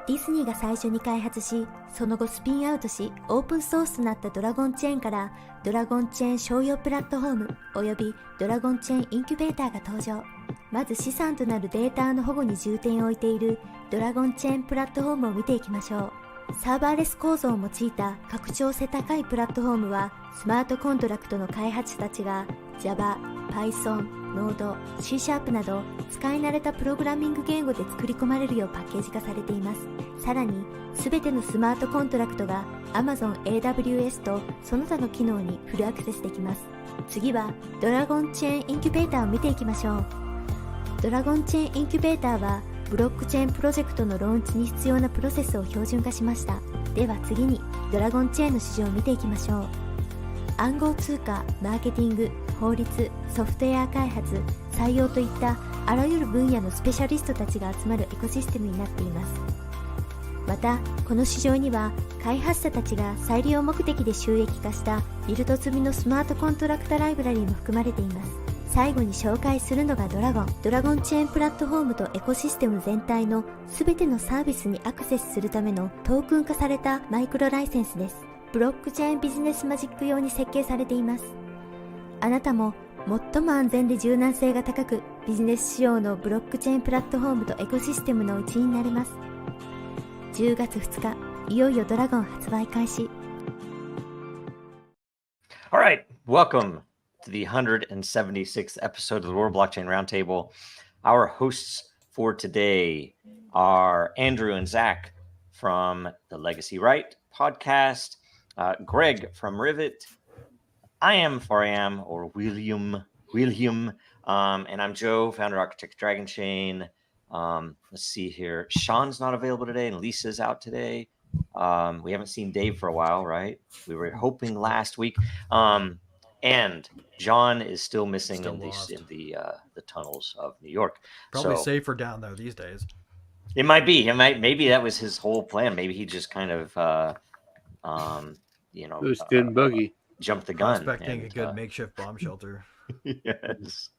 ディズニーが最初に開発し、その後スピンアウトし、オープンソースとなったドラゴンチェーンから、ドラゴンチェーン商用プラットフォームおよびドラゴンチェーンインキュベーターが登場。まず資産となるデータの保護に重点を置いているドラゴンチェーンプラットフォームを見ていきましょう。サーバーレス構造を用いた拡張性高いプラットフォームは、スマートコントラクトの開発者たちが Java、Python、Node、C# など使い慣れたプログラミング言語で作り込まれるようパッケージ化されています。さらに、すべてのスマートコントラクトが Amazon AWS とその他の機能にフルアクセスできます。次はドラゴンチェーンインキュベーターを見ていきましょう。ドラゴンチェーンインキュベーターはブロックチェーンプロジェクトのローンチに必要なプロセスを標準化しました。では次にドラゴンチェーンの市場を見ていきましょう。暗号通貨、マーケティング、法律、ソフトウェア開発、採用といったあらゆる分野のスペシャリストたちが集まるエコシステムになっています。また、この市場には開発者たちが再利用目的で収益化したビルド済みのスマートコントラクトライブラリーも含まれています。最後に紹介するのがドラゴンチェーンプラットフォームとエコシステム全体のすべてのサービスにアクセスするためのトークン化されたマイクロライセンスです。ブロックチェーンビジネスマジック用に設計されています。あなたも最も安全で柔軟性が高くビジネス仕様のブロックチェーンプラットフォームとエコシステムの一員になれます。10月2日、いよいよドラゴン発売開始。All right, welcome to the 176th episode of the World Blockchain Roundtable. Our hosts for today are Andrew and Zach from the Legacy Right podcast, Greg from Rivet. I am William, and I'm Joe, founder architect Dragon Chain. Let's see here. Sean's not available today, and Lisa's out today. We haven't seen Dave for a while, right? We were hoping last week. And John is still missing in the tunnels of New York. Probably safer down there these days. It might be. Maybe that was his whole plan. Maybe he just kind of, boogie. Jumped the gun. Expecting a good makeshift bomb shelter. Yes.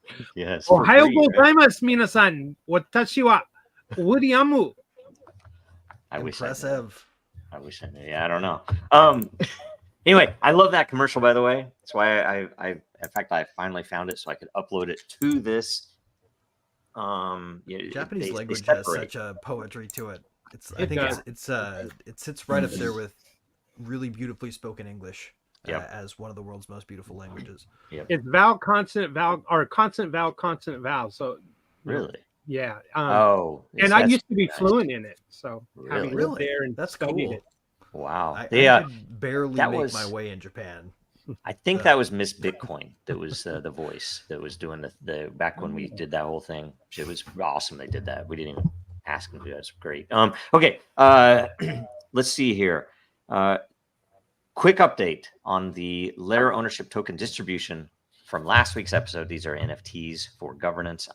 おはようございます、皆さん。私はウィリアム。Impressive. I wish I knew. Yeah, I don't know. Anyway, I love that commercial, by the way. That's why I finally found it so I could upload it to this. Japanese language has such a poetry to it. It sits right up there with really beautifully spoken English as one of the world's most beautiful languages. Yep. It's vowel, consonant, vowel, or consonant, vowel, consonant, vowel. So really, yeah. And I used to be fluent in it. So really, having lived there and that's studied cool. it. Wow. I could barely make my way in Japan. I think that was Miss Bitcoin that was the voice that was doing the back when we did that whole thing. It was awesome. They did that. We didn't even ask them to do that. It's great. Okay. Let's see here. Quick update on the Layer ownership token distribution from last week's episode. These are NFTs for governance.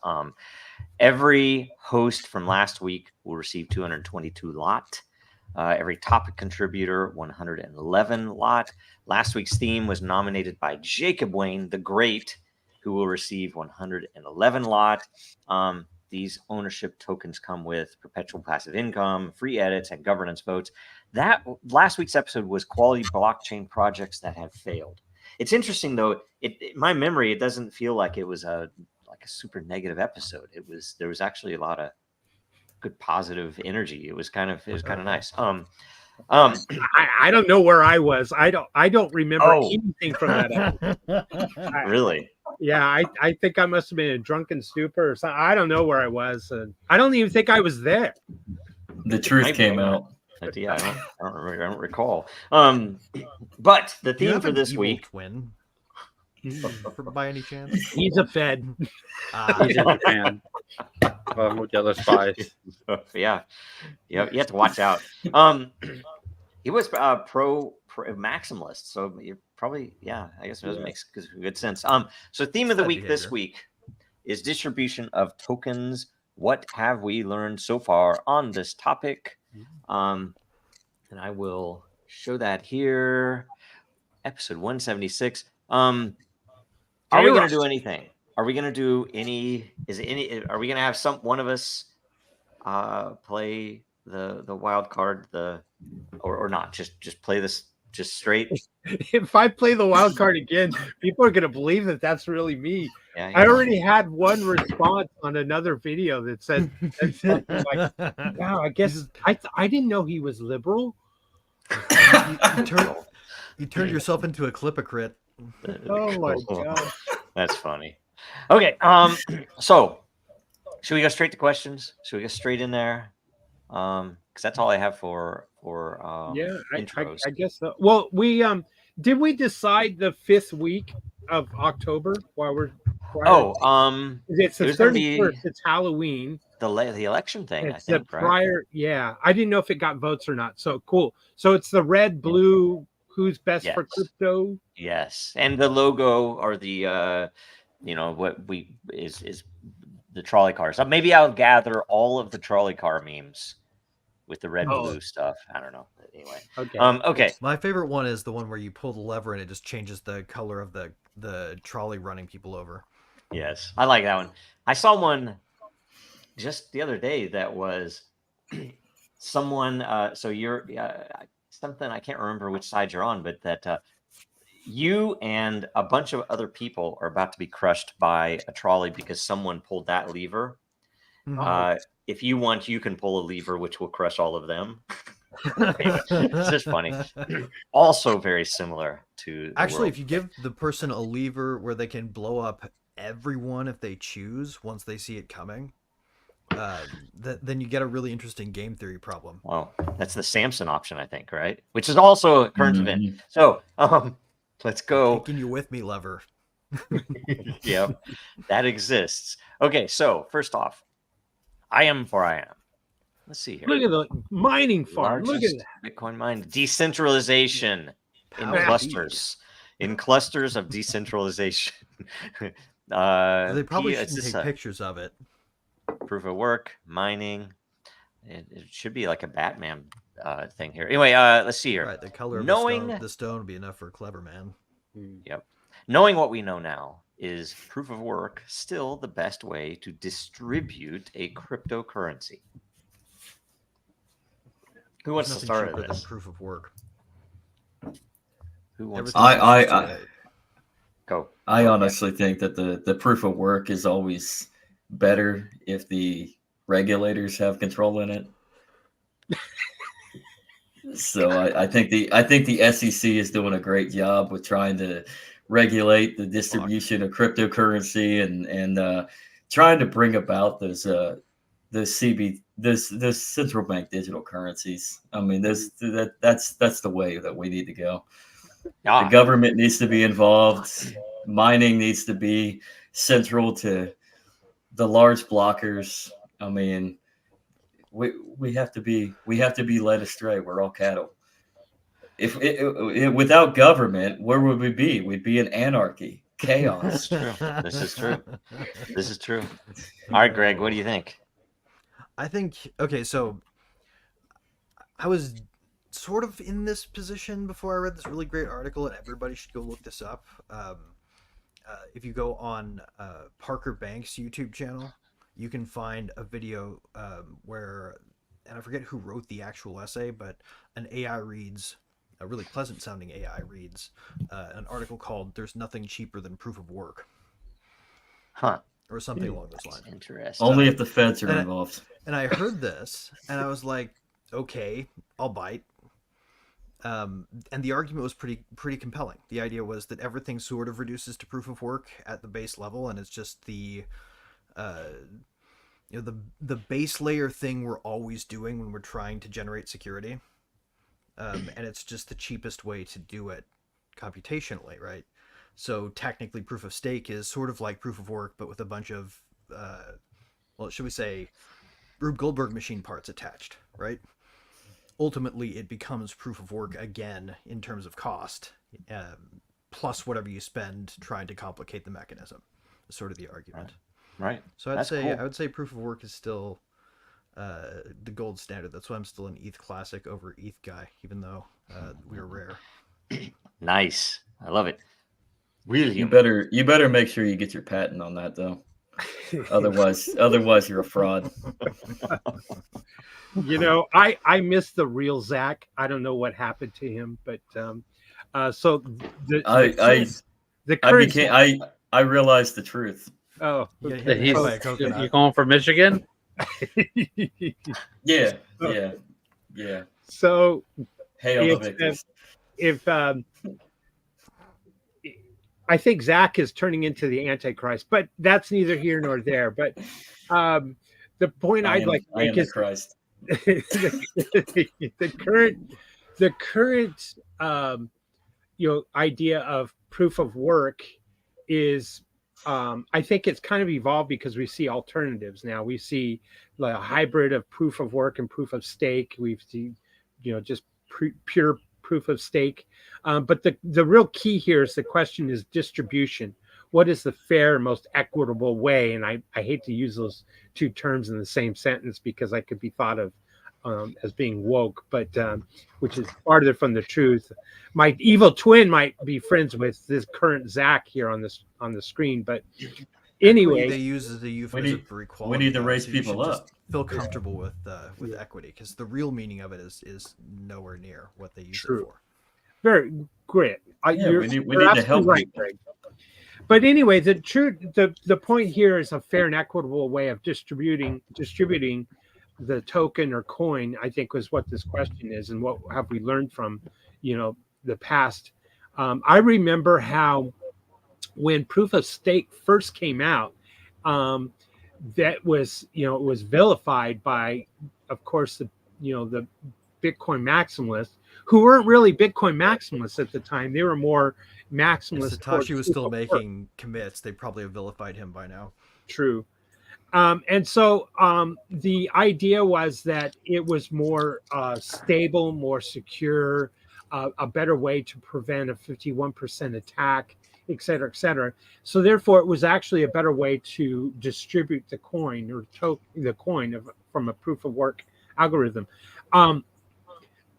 Every host from last week will receive 222 lot. Every topic contributor, 111 lot. Last week's theme was nominated by Jacob Wayne, the Great, who will receive 111 lot. These ownership tokens come with perpetual passive income, free edits, and governance votes. That last week's episode was quality blockchain projects that have failed. It's interesting though. In my memory, it doesn't feel like it was a super negative episode. There was actually a lot of good positive energy. It was kind of nice. I don't know where I was. I don't remember anything from that episode. Really? Yeah, I think I must have been in a drunken stupor or something. I don't know where I was. I don't even think I was there. The truth came out. Yeah, I don't remember. I don't recall. But the theme for this week. Twin. By any chance? He's a Fed. He's in Japan. With the other spies. Yeah, you have to watch out. He was pro maximalist, so you probably I guess it doesn't make good sense. So theme of the week this week is distribution of tokens. What have we learned so far on this topic? And I will show that here. Episode 176. Are we going to do anything? Are we going to do any? Are we going to have one of us play the wild card, or not? Just play this just straight. If I play the wild card again, people are going to believe that that's really me. Yeah, I already had one response on another video that said something like, "Wow, I guess I didn't know he was liberal." You turned yourself into a clipocrite. Oh my god. That's funny. Okay, so should we go straight to questions? Should we go straight in there? Because that's all I have for Yeah, intros. I guess so. Well, we did we decide the 5th week of October while we're it's the 31st, it's Halloween. The election thing, It's I think, the prior, right? yeah. I didn't know if it got votes or not. So cool. So it's the red, blue, who's best for crypto? Yes. And the logo or the what we is the trolley cars. Maybe I'll gather all of the trolley car memes with the red blue stuff. I don't know. Anyway. Okay. Okay. My favorite one is the one where you pull the lever and it just changes the color of the trolley running people over. Yes. I like that one. I saw one just the other day that was someone so you're something, I can't remember which side you're on, but that you and a bunch of other people are about to be crushed by a trolley because someone pulled that lever. If you want, you can pull a lever which will crush all of them. It's just funny. Also very similar to actually, if you give the person a lever where they can blow up everyone if they choose once they see it coming, then you get a really interesting game theory problem. Well, that's the Samson option, I think, right? Which is also a current event. So let's go. Taking you with me lever. Yeah, that exists. Okay, so first off, I am for I am. Let's see here. Look at the mining farm. Look at that. Bitcoin mine. Decentralization in clusters. In clusters of decentralization. They probably shouldn't take pictures of it. Proof of work, mining. It should be like a Batman thing here. Anyway, let's see here. Right, the color of the stone would be enough for a clever man. Yep. Knowing what we know now, is proof of work still the best way to distribute a cryptocurrency? Who wants to start with this? Proof of work. Who wants? Go. I honestly think that the proof of work is always better if the regulators have control in it. So I think the SEC is doing a great job with trying to regulate the distribution of cryptocurrency and trying to bring about those central bank digital currencies. I mean, that's the way that we need to go. The government needs to be involved. Mining needs to be central to the large blockers. I mean, we have to be led astray. We're all cattle. If without government, where would we be? We'd be in anarchy, chaos. This is true. This is true. All right, Greg, what do you think? I think, okay, so I was sort of in this position before I read this really great article, and everybody should go look this up. If you go on Parker Banks' YouTube channel, you can find a video where, and I forget who wrote the actual essay, but an AI reads, a really pleasant sounding AI reads an article called "There's Nothing Cheaper Than Proof of Work." Huh. Or something along those lines. Interesting. Only if the feds are involved. And I heard this, and I was like, okay, I'll bite. And the argument was pretty compelling. The idea was that everything sort of reduces to proof of work at the base level, and it's just the base layer thing we're always doing when we're trying to generate security. And it's just the cheapest way to do it computationally, right? So technically proof of stake is sort of like proof of work, but with a bunch of, should we say, Rube Goldberg machine parts attached, right? Ultimately, it becomes proof of work again in terms of cost, plus whatever you spend trying to complicate the mechanism. Is sort of the argument. Right. So I would say proof of work is still the gold standard. That's why I'm still an ETH classic over ETH guy, even though we're rare. Nice. I love it. William. You better make sure you get your patent on that, though. Otherwise you're a fraud. I miss the real Zach. I don't know what happened to him, but so I realized the truth. Oh, okay. You going for Michigan? Yeah. So if I think Zach is turning into the Antichrist, but that's neither here nor there. But the point I'd like to make is Christ. the current idea of proof of work is I think it's kind of evolved because we see alternatives now. We see like a hybrid of proof of work and proof of stake. We've seen just pure proof of stake. But the real key here is the question is distribution. What is the fair and most equitable way? And I hate to use those two terms in the same sentence because I could be thought of as being woke, but which is farther from the truth. My evil twin might be friends with this current Zach here on the screen, but anyway, they use the euphemism for equality. We need to raise people up. Just feel comfortable with equity, because the real meaning of it is nowhere near what they use it for. Very great. We need to help right, Greg. But anyway, the point here is a fair and equitable way of distributing the token or coin, I think, was what this question is, and what have we learned from the past. I remember how when proof of stake first came out, that was it was vilified by, of course, the Bitcoin maximalists, who weren't really Bitcoin maximalists at the time. They were more maximalists. If Satoshi was still making commits, they probably have vilified him by now. True. And so the idea was that it was more stable, more secure, a better way to prevent a 51% attack, et cetera, et cetera. So therefore, it was actually a better way to distribute the coin or the coin from a proof of work algorithm.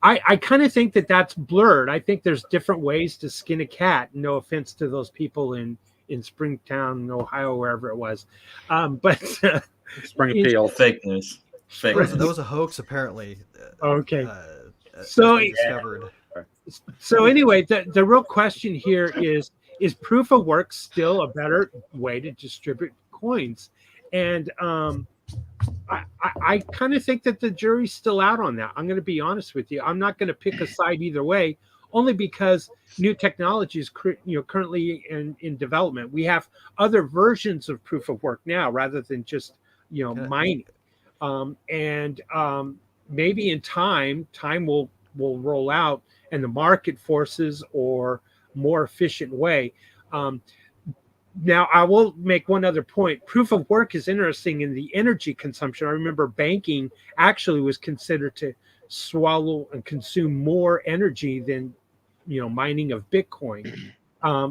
I kind of think that that's blurred. I think there's different ways to skin a cat. No offense to those people in Springtown, Ohio, wherever it was. But Springfield, fake news. That was a hoax, apparently. Okay. Discovered. So anyway, the real question here is proof of work still a better way to distribute coins? And I kind of think that the jury's still out on that. I'm going to be honest with you. I'm not going to pick a side either way, only because new technology is currently in development. We have other versions of proof of work now rather than just mining. Maybe in time will roll out, and the market forces or more efficient way. Now, I will make one other point. Proof of work is interesting in the energy consumption. I remember banking actually was considered to swallow and consume more energy than mining of Bitcoin,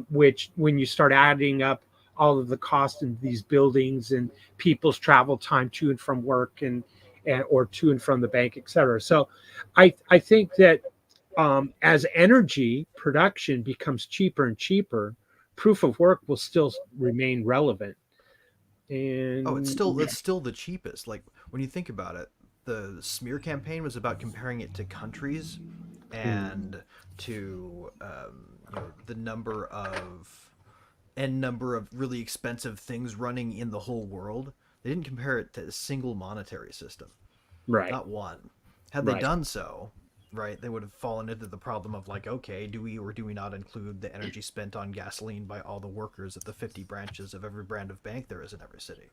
which when you start adding up all of the cost of these buildings and people's travel time to and from work and or to and from the bank, et cetera. So I think that as energy production becomes cheaper and cheaper, proof of work will still remain relevant. And it's still the cheapest. Like, when you think about it, the smear campaign was about comparing it to countries and to the number of really expensive things running in the whole world. They didn't compare it to a single monetary system, right? Not one. Had they done so, right, they would have fallen into the problem of like, okay, do we or do we not include the energy spent on gasoline by all the workers at the 50 branches of every brand of bank there is in every city,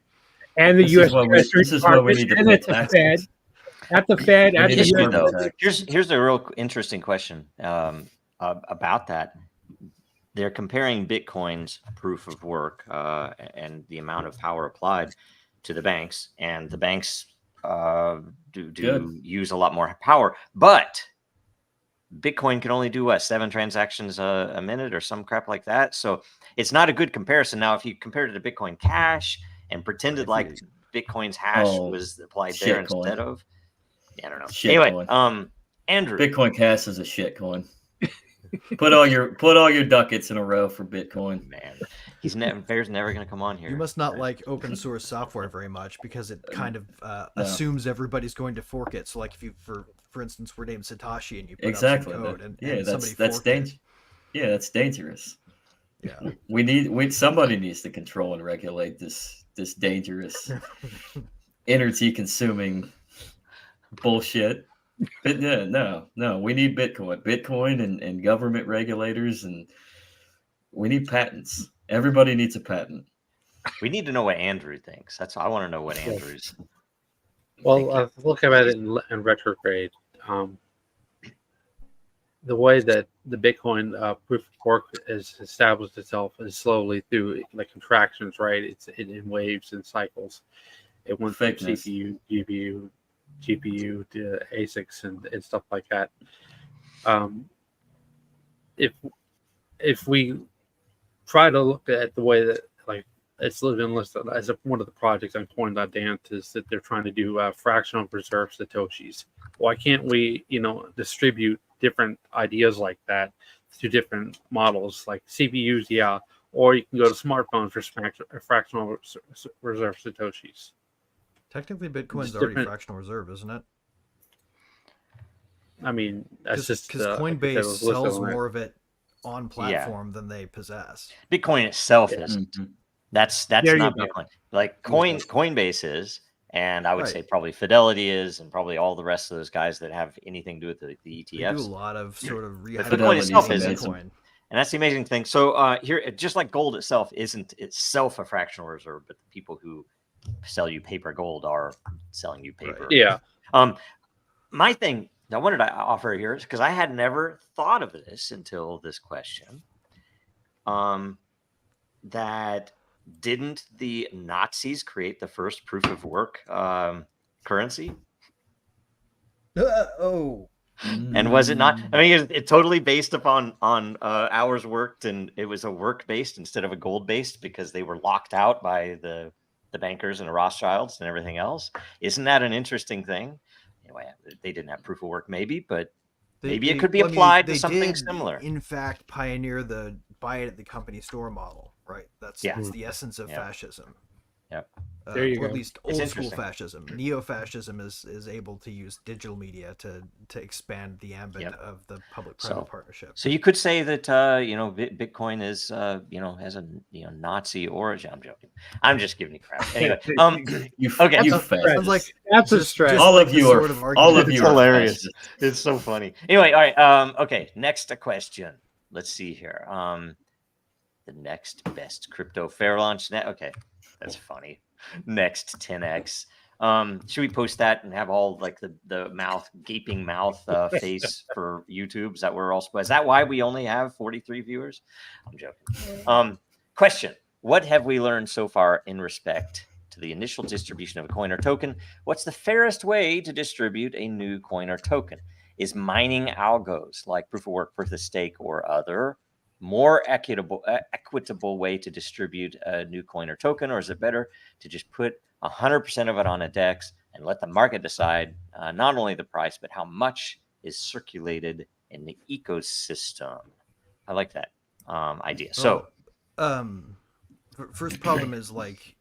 and the U.S. Treasury Department, and at the Fed. At the Fed, here's the real interesting question about that. They're comparing Bitcoin's proof of work and the amount of power applied to the banks, and the banks do use a lot more power, but Bitcoin can only do 7 transactions a minute or some crap like that. So it's not a good comparison. Now, if you compared it to Bitcoin Cash and pretended like Bitcoin's hash was applied there instead of, I don't know. Anyway, Andrew, Bitcoin Cash is a shit coin. Put all your ducats in a row for Bitcoin. Man, Bear's never going to come on here. You must not like open source software very much because it kind of assumes everybody's going to fork it. So, like if you, for instance, were named Satoshi and you put up some code and somebody that's dangerous. Yeah, that's dangerous. Yeah, somebody needs to control and regulate this dangerous, energy consuming bullshit. But no, we need Bitcoin and government regulators, and we need patents. Everybody needs a patent. We need to know what Andrew thinks. I want to know what Andrew's. Well, looking at it in retrograde, the way that the Bitcoin proof of work has established itself is slowly through like contractions, right? It's in waves and cycles. It went from CPU, GPU to ASICs and stuff like that. If we try to look at the way that like it's been listed as one of the projects on Coin.Dan is that they're trying to do fractional reserve Satoshis. Why can't we, distribute different ideas like that to different models like CPUs? Yeah, or you can go to smartphones for fractional reserve Satoshis. Technically, Bitcoin's already fractional reserve, isn't it? I mean, that's just because Coinbase sells more of it on platform than they possess. Bitcoin itself isn't. Mm-hmm. That's not Bitcoin. Like Coinbase is, and I would say probably Fidelity is, and probably all the rest of those guys that have anything to do with the ETFs. They do a lot of sort of Bitcoin itself isn't. And that's the amazing thing. So here, just like gold itself isn't itself a fractional reserve, but the people who sell you paper gold are selling you paper. Right. Yeah. My thing I wanted to offer here is because I had never thought of this until this question. That didn't the Nazis create the first proof of work currency? And was it not? I mean, it's totally based upon hours worked, and it was a work based instead of a gold based because they were locked out by the bankers and the Rothschilds and everything else. Isn't that an interesting thing? Anyway, they didn't have proof of work, maybe, but maybe it could be applied to something similar. In fact, pioneer the buy it at the company store model, right? That's the essence of fascism. Yep. There you go. Or at least old school fascism. Neo-fascism is able to use digital media to expand the ambit of the public-private partnership. So you could say that Bitcoin is has a Nazi origin. I'm joking. I'm just giving you crap. Anyway, sounds like that's a stretch. All of you are hilarious. It's so funny. Anyway, all right. Okay, next question. Let's see here. The next best crypto fair launch. Okay, that's funny. Next 10x. Should we post that and have all like the gaping mouth face for YouTube? Is that where we're all supposed? Is that why we only have 43 viewers? I'm joking. Question: what have we learned so far in respect to the initial distribution of a coin or token? What's the fairest way to distribute a new coin or token? Is mining algos like proof of work, proof of stake, or other more equitable way to distribute a new coin or token, or is it better to just put 100% of it on a DEX and let the market decide not only the price but how much is circulated in the ecosystem? I like that idea. So, first problem is like,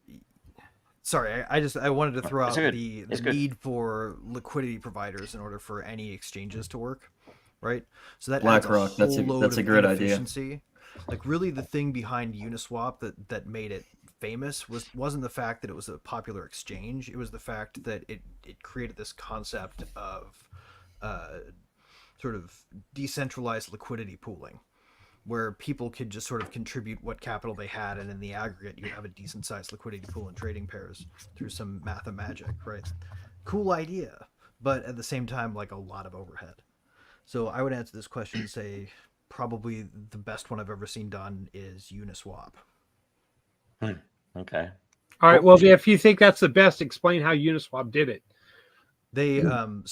sorry, I wanted to throw out the need for liquidity providers in order for any exchanges to work. Right, so that BlackRock. That's a great idea. Like really, the thing behind Uniswap that made it famous wasn't the fact that it was a popular exchange. It was the fact that it created this concept of sort of decentralized liquidity pooling, where people could just sort of contribute what capital they had, and in the aggregate, you have a decent sized liquidity pool and trading pairs through some math and magic. Right, cool idea, but at the same time, like a lot of overhead. So I would answer this question and say probably the best one I've ever seen done is Uniswap. Okay. All right. Well, if you think that's the best, explain how Uniswap did it. They took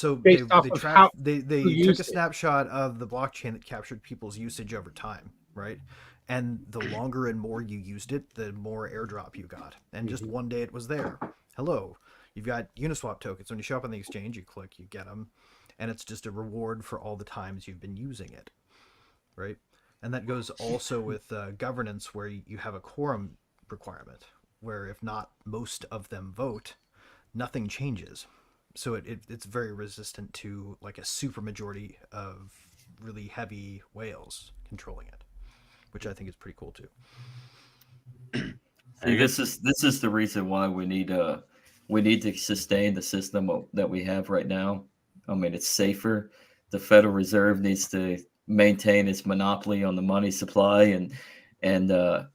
a snapshot of the blockchain that captured people's usage over time, right? And the longer and more you used it, the more airdrop you got. And just one day it was there. Hello, you've got Uniswap tokens. When you show up on the exchange, you click, you get them. And it's just a reward for all the times you've been using it. right? And that goes also with governance, where you have a quorum requirement, where if not most of them vote, nothing changes. So it's very resistant to like a supermajority of really heavy whales controlling it, which I think is pretty cool too. See, this is the reason why we need to sustain the system that we have right now. I mean, it's safer. The Federal Reserve needs to maintain its monopoly on the money supply and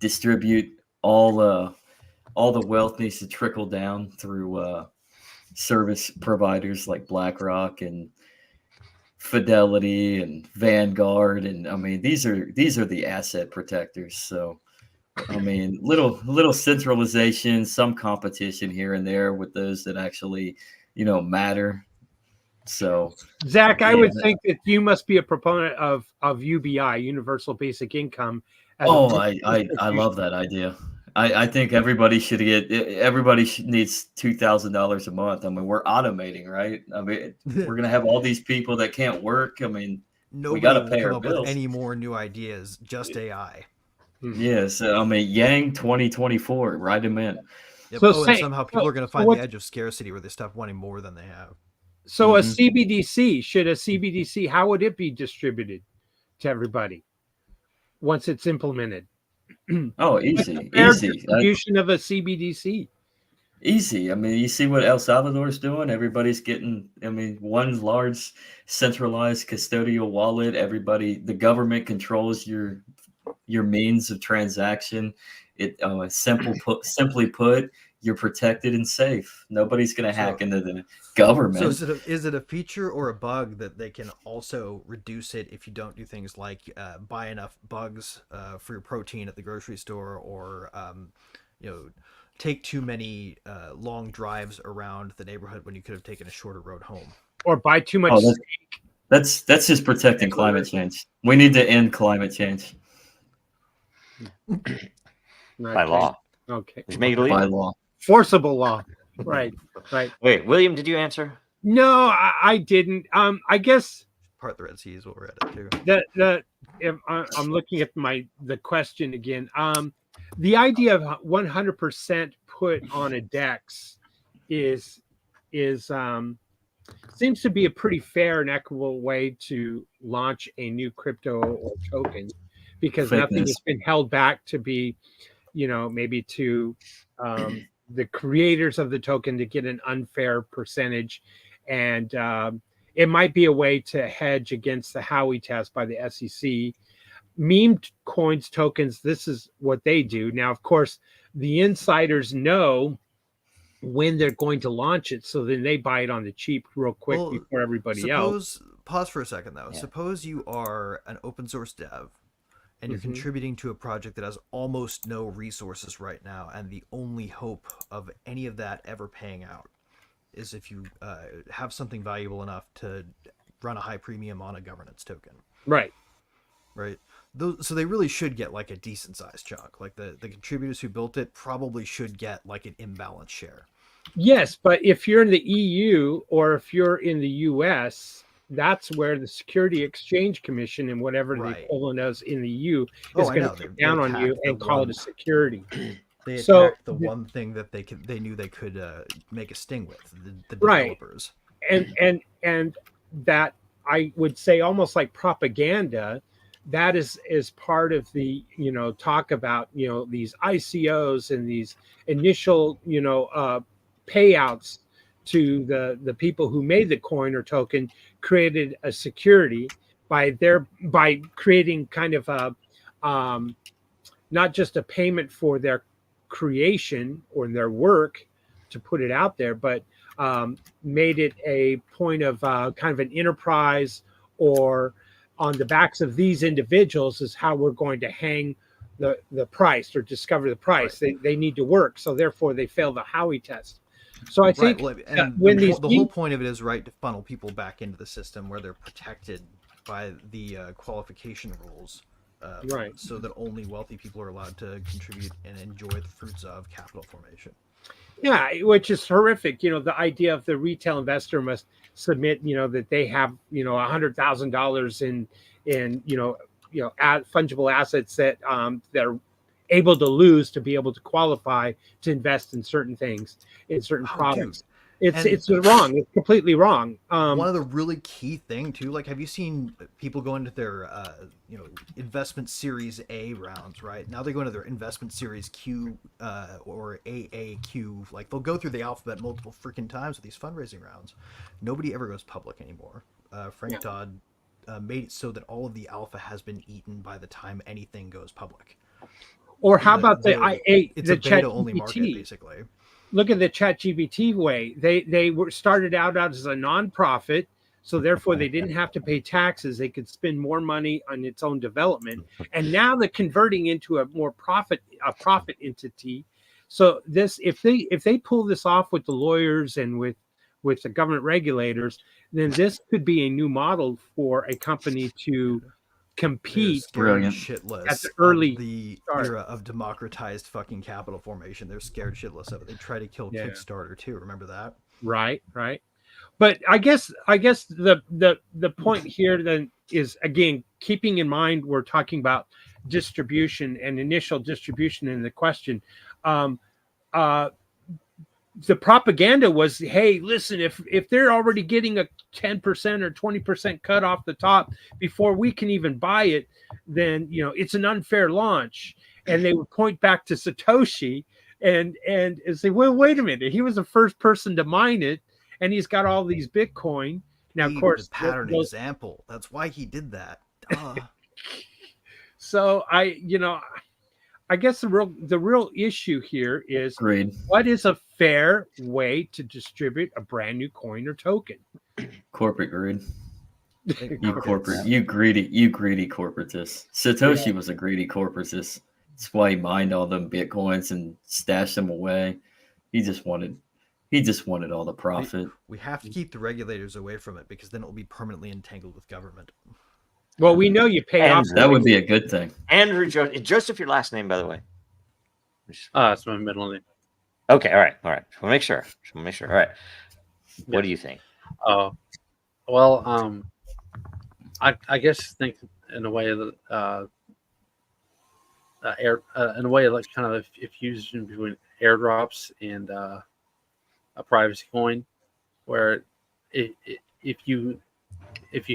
distribute all the wealth needs to trickle down through service providers like BlackRock and Fidelity and Vanguard, and I mean these are the asset protectors. So I mean, little centralization, some competition here and there with those that actually, matter. So, Zach, I yeah. would think that you must be a proponent of UBI, Universal Basic Income. Oh, I love that idea. I think everybody should needs $2,000 a month. I mean, we're automating, right? I mean, we're gonna have all these people that can't work. I mean, we got Nobody to will pay come our up bills. with any more new ideas, just AI. Yes, I mean, Yang 2024, write them in. Yep. So and somehow people are going to find what- the edge of scarcity where they stop wanting more than they have. So Mhm. should a CBDC, how would it be distributed to everybody once it's implemented? Oh, easy, Fair easy. distribution of a CBDC. Easy. I mean, you see what El Salvador's doing? Everybody's getting, I mean, one large centralized custodial wallet. The government controls your means of transaction. Simply put, you're protected and safe. Nobody's going to hack into the government. So is it a feature or a bug that they can also reduce it if you don't do things like buy enough bugs for your protein at the grocery store, or take too many long drives around the neighborhood when you could have taken a shorter road home, Or buy too much steak. That's just protecting climate change. We need to end climate change by law. Okay. It's made by illegal. law. Forcible law. Right. Wait, William, did you answer? No, I didn't. I guess part the Red Sea is what we're at too. I'm looking at the question again. The idea of 100% put on a DEX is seems to be a pretty fair and equitable way to launch a new crypto or token, because nothing has been held back to be, maybe to the creators of the token to get an unfair percentage. And it might be a way to hedge against the Howey test by the SEC. Meme coins, tokens, this is what they do. Now, of course, the insiders know when they're going to launch it, so then they buy it on the cheap real quick before everybody else. Pause for a second, though. Yeah. Suppose you are an open source dev and you're contributing to a project that has almost no resources right now, and the only hope of any of that ever paying out is if you have something valuable enough to run a high premium on a governance token. Right. So they really should get like a decent sized chunk. Like the contributors who built it probably should get like an imbalanced share. Yes, but if you're in the EU or if you're in the US, that's where the Security Exchange Commission and whatever the equivalent is in the EU is going to put down on you and call it a security. They attacked the one thing that they knew they could make a sting with, the developers. And that, I would say, almost like propaganda. That is part of the talk about these ICOs and these initial payouts to the people who made the coin or token, created a security by creating kind of a not just a payment for their creation or their work to put it out there, but made it a point of kind of an enterprise, or on the backs of these individuals is how we're going to hang the price or discover the price. Right. They need to work, so therefore they fail the Howey test. So I think when the whole point of it is to funnel people back into the system where they're protected by the qualification rules, so that only wealthy people are allowed to contribute and enjoy the fruits of capital formation. Yeah, which is horrific. The idea of the retail investor must submit, that they have, $100,000 and fungible assets that that are able to lose to be able to qualify to invest in certain things, in certain products. It's wrong. It's completely wrong. One of the really key thing too, like, have you seen people go into their investment series A rounds, right? Now they go into their investment series Q or AAQ. Like, they'll go through the alphabet multiple freaking times with these fundraising rounds. Nobody ever goes public anymore. Frank Dodd made it so that all of the alpha has been eaten by the time anything goes public. Or how about the it's a beta only market, basically. Look at the ChatGPT way. They were started out as a nonprofit, so therefore they didn't have to pay taxes. They could spend more money on its own development, and now they're converting into a profit entity. So this, if they pull this off with the lawyers and with the government regulators, then this could be a new model for a company to compete. Brilliant. Shitless at the early the era of democratized fucking capital formation. They're scared shitless of it. They try to kill Kickstarter too. Remember that? Right. But I guess the point here then is, again, keeping in mind we're talking about distribution and initial distribution in the question. The propaganda was, hey, listen, if they're already getting a 10% or 20% cut off the top before we can even buy it, then it's an unfair launch. And they would point back to Satoshi and say, well, wait a minute, he was the first person to mine it, and he's got all these Bitcoin. Now, of course, pattern example. That's why he did that. So I guess the real issue here is, Greed. What is a fair way to distribute a brand new coin or token? Corporate greed. You greedy corporatist. Satoshi was a greedy corporatist. That's why he mined all them Bitcoins and stashed them away. He just wanted all the profit. We have to keep the regulators away from it, because then it will be permanently entangled with government. Well, we know you pay off. That would be a good thing. Andrew Joseph, your last name, by the way? It's my middle name. Okay, all right. We'll make sure. All right. What do you think? Well, I guess think in a way that in a way like kind of if fusion between airdrops and a privacy coin, where if you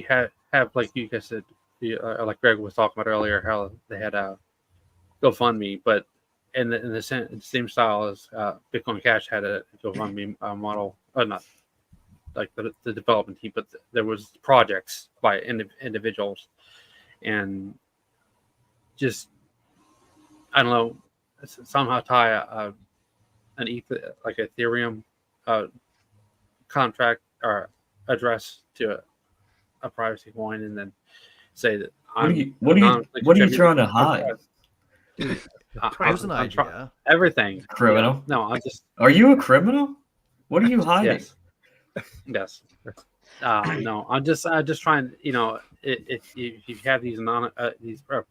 have like you guys said, like Greg was talking about earlier, how they had a GoFundMe, but in the same style as Bitcoin Cash had a GoFundMe model, not like the development team, but there was projects by individuals, and just I don't know, somehow tie an Ethereum contract or address to a privacy coin, and then say that what are you trying to hide? There's an idea. Everything. Criminal? No, I'm just. Are you a criminal? What are you hiding? Yes. No, I'm just trying. If you have these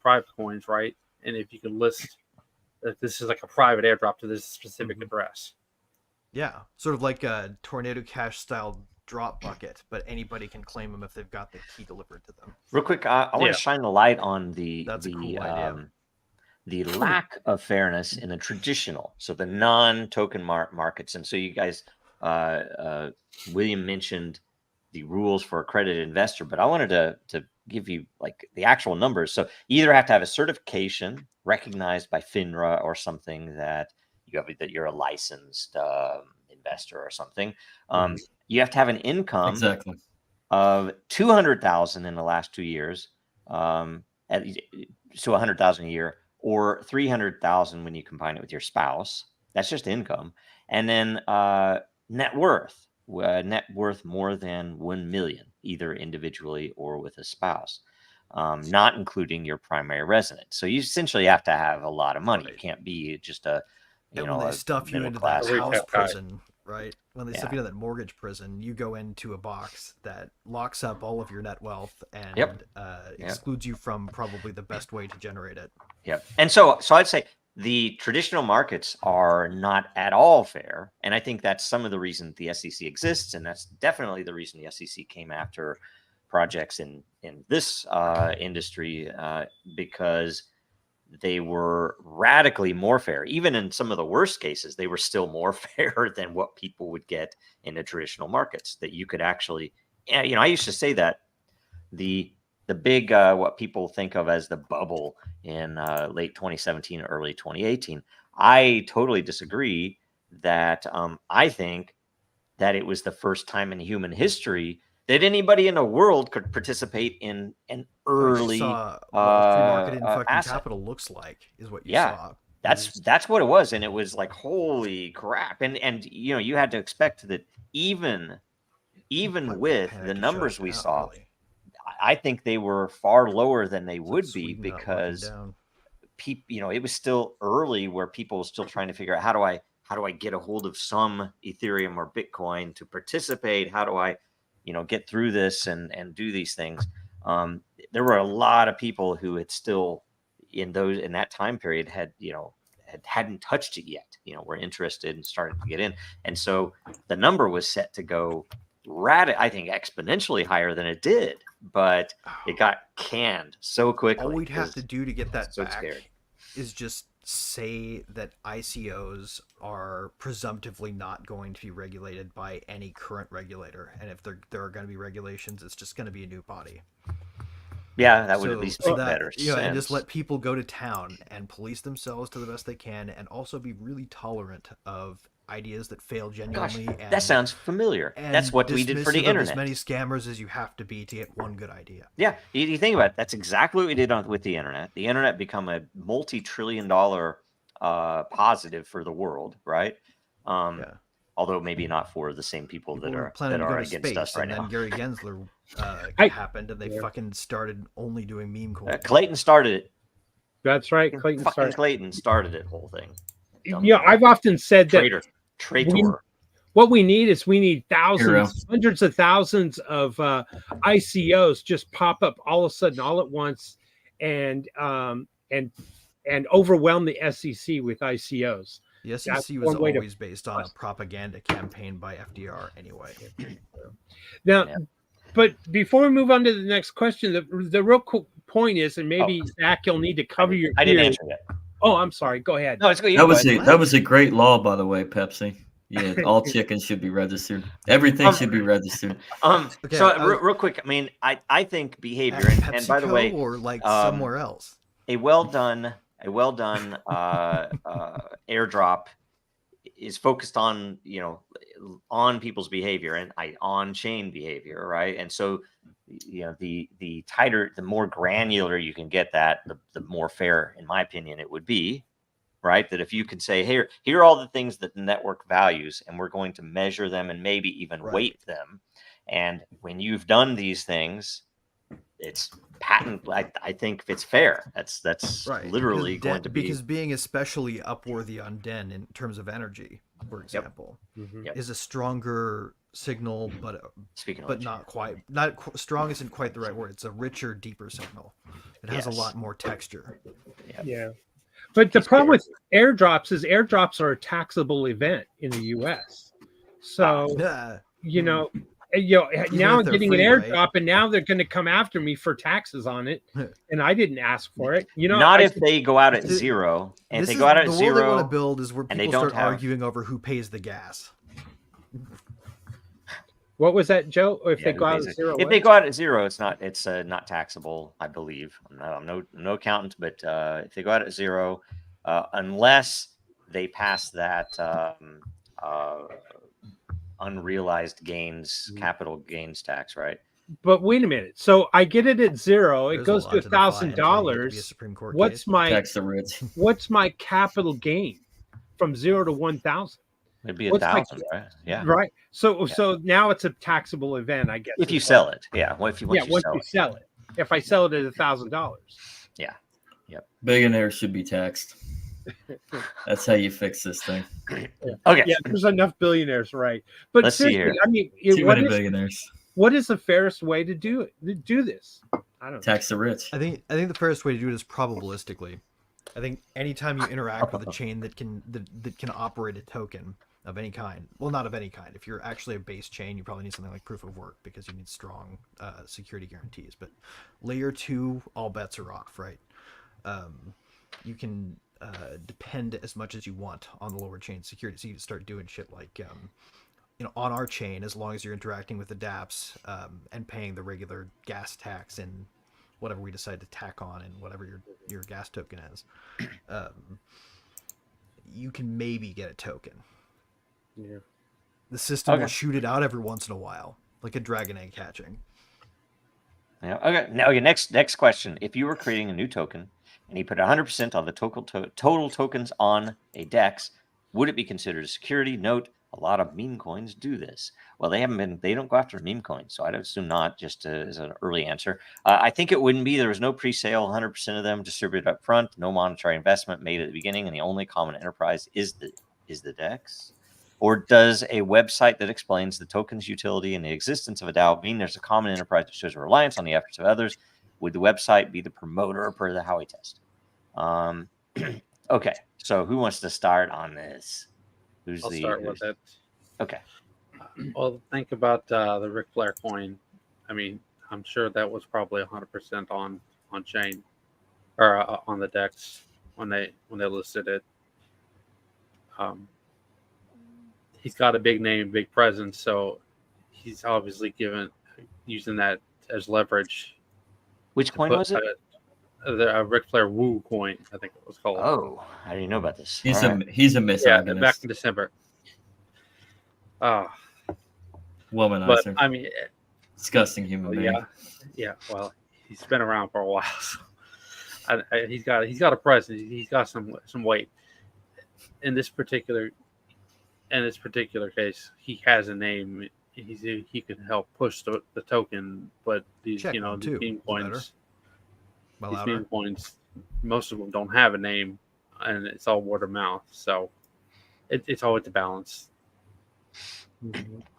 private coins, right, and if you can list that this is like a private airdrop to this specific address. Yeah, sort of like a Tornado Cash style drop bucket, but anybody can claim them if they've got the key delivered to them. Real quick, I want to shine the light on the lack of fairness in the traditional, so the non-token markets. And so you guys, William mentioned the rules for accredited investor, but I wanted to give you like the actual numbers. So you either have to have a certification recognized by FINRA or something that you're a licensed investor or something. You have to have an income of 200,000 in the last 2 years, so 100,000 a year, or 300,000 when you combine it with your spouse. That's just income. And then net worth more than 1 million, either individually or with a spouse, not including your primary residence. So you essentially have to have a lot of money. You can't be just when they stuff you into that house prison, right? When they stuff you into that mortgage prison, you go into a box that locks up all of your net wealth and excludes you from probably the best way to generate it. Yep. And so I'd say the traditional markets are not at all fair. And I think that's some of the reason the SEC exists. And that's definitely the reason the SEC came after projects in this industry because they were radically more fair. Even in some of the worst cases, they were still more fair than what people would get in the traditional markets. That you could actually, I used to say that the big what people think of as the bubble in late 2017, early 2018. I totally disagree. That I think that it was the first time in human history that anybody in the world could participate in an early saw what free market in fucking asset. capital looks like, is what you Yeah. saw. That's what it was, and it was like, holy crap! And you had to expect that even with the numbers we saw, really. I think they were far lower than they would be Sweden not looking because down. people, it was still early where people were still trying to figure out how do I get a hold of some Ethereum or Bitcoin to participate? How do I, get through this and do these things? There were a lot of people who had still in that time period hadn't touched it yet. Were interested and started to get in, and so the number was set to go I think exponentially higher than it did, but it got canned so quickly. All we'd have to do to get that so back scared. is just say that ICOs are presumptively not going to be regulated by any current regulator, and if there are going to be regulations, it's just going to be a new body. Yeah, that would at least make better sense. And just let people go to town and police themselves to the best they can, and also be really tolerant of ideas that fail genuinely. Gosh, that sounds familiar. That's what we did for the internet. As many scammers as you have to be to get one good idea. Yeah, you think about it. That's exactly what we did with the internet. The internet become a multi-trillion-dollar positive for the world, right? Although maybe not for the same people that are against us right now. And then Gary Gensler happened, and they fucking started only doing meme coins. Clayton started it. That's right. Clayton started it whole thing. I've often said that traitor. What we need thousands, hundreds of thousands of ICOs just pop up all of a sudden, all at once, and overwhelm the SEC with ICOs. The SEC was always based on a propaganda campaign by FDR anyway. Now, but before we move on to the next question, the real point is, and maybe Zach, you'll need to cover your. I didn't answer that. Oh, I'm sorry. Go ahead. No, it's good. That was a great law, by the way, Pepsi. Yeah, all chickens should be registered. Everything should be registered. Real quick, I mean, I think behavior, and by the way, or like somewhere else, a well done airdrop is focused on on people's behavior and on-chain behavior, right? And so the tighter, the more granular you can get that, the more fair, in my opinion, it would be, right? That if you can say, here are all the things that the network values, and we're going to measure them and maybe even weight them, and when you've done these things, it's patent. I think it's fair. That's right. Literally going to be, because being especially upworthy on Den in terms of energy, for example, is a stronger signal, but not strong isn't quite the right word. It's a richer, deeper signal. It has a lot more texture. Yeah. But the problem with airdrops is airdrops are a taxable event in the U.S. So now I'm getting an airdrop, right? And now they're going to come after me for taxes on it, and I didn't ask for it. Not if they go out at zero. And if they go out at zero, the world they want to build is where people start arguing over who pays the gas. What was that, Joe? If they go out at zero, they go out at zero, it's not taxable, I believe. I'm no accountant, but if they go out at zero, unless they pass that unrealized gains, capital gains tax, right? But wait a minute. So I get it at zero. It goes to $1,000. What's my capital gain from 0 to 1,000? It'd be 1,000, right? Yeah. Right. So now it's a taxable event, I guess. If you sell it, yeah. Once you sell it. If I sell it at $1,000. Yeah. Yep. Billionaires should be taxed. That's how you fix this thing. Okay. Yeah, there's enough billionaires, right? But let's see here. I mean, too many billionaires. What is the fairest way to do this? I don't know. Tax the rich. I think the fairest way to do it is probabilistically. I think anytime you interact with a chain that can operate a token of any kind, well, not of any kind. If you're actually a base chain, you probably need something like proof of work because you need strong security guarantees. But layer 2, all bets are off, right? You can depend as much as you want on the lower chain security. So you can start doing shit like, on our chain, as long as you're interacting with the dApps and paying the regular gas tax and whatever we decide to tack on and whatever your gas token is, you can maybe get a token. Yeah. The system will Okay. shoot it out every once in a while, like a dragon egg hatching. Yeah. Okay. Now, next question. If you were creating a new token and you put 100% on the total tokens on a DEX, would it be considered a security? Note, a lot of meme coins do this. Well, they don't go after meme coins, so I'd assume not, just as an early answer. I think it wouldn't be. There was no pre-sale, 100% of them distributed up front, no monetary investment made at the beginning, and the only common enterprise is the DEX. Or does a website that explains the token's utility and the existence of a DAO mean there's a common enterprise that shows a reliance on the efforts of others? Would the website be the promoter per the Howey test? Okay, so who wants to start on this? I'll start with it. Okay. Well, think about the Ric Flair coin. I mean, I'm sure that was probably 100% on chain or on the DEX when they listed it. He's got a big name, big presence, so he's obviously using that as leverage. Which coin was it? The Ric Flair Woo coin, I think it was called. Oh, I didn't know about this. He's a misogynist. Yeah, back in December. Womanizer. But I mean, disgusting human being. Yeah. Well, he's been around for a while, so he's got a presence. He's got some weight. In this particular case, he has a name. He can help push the token, but these Check these too. meme coins, most of them don't have a name, and it's all word of mouth. So it's always a balance.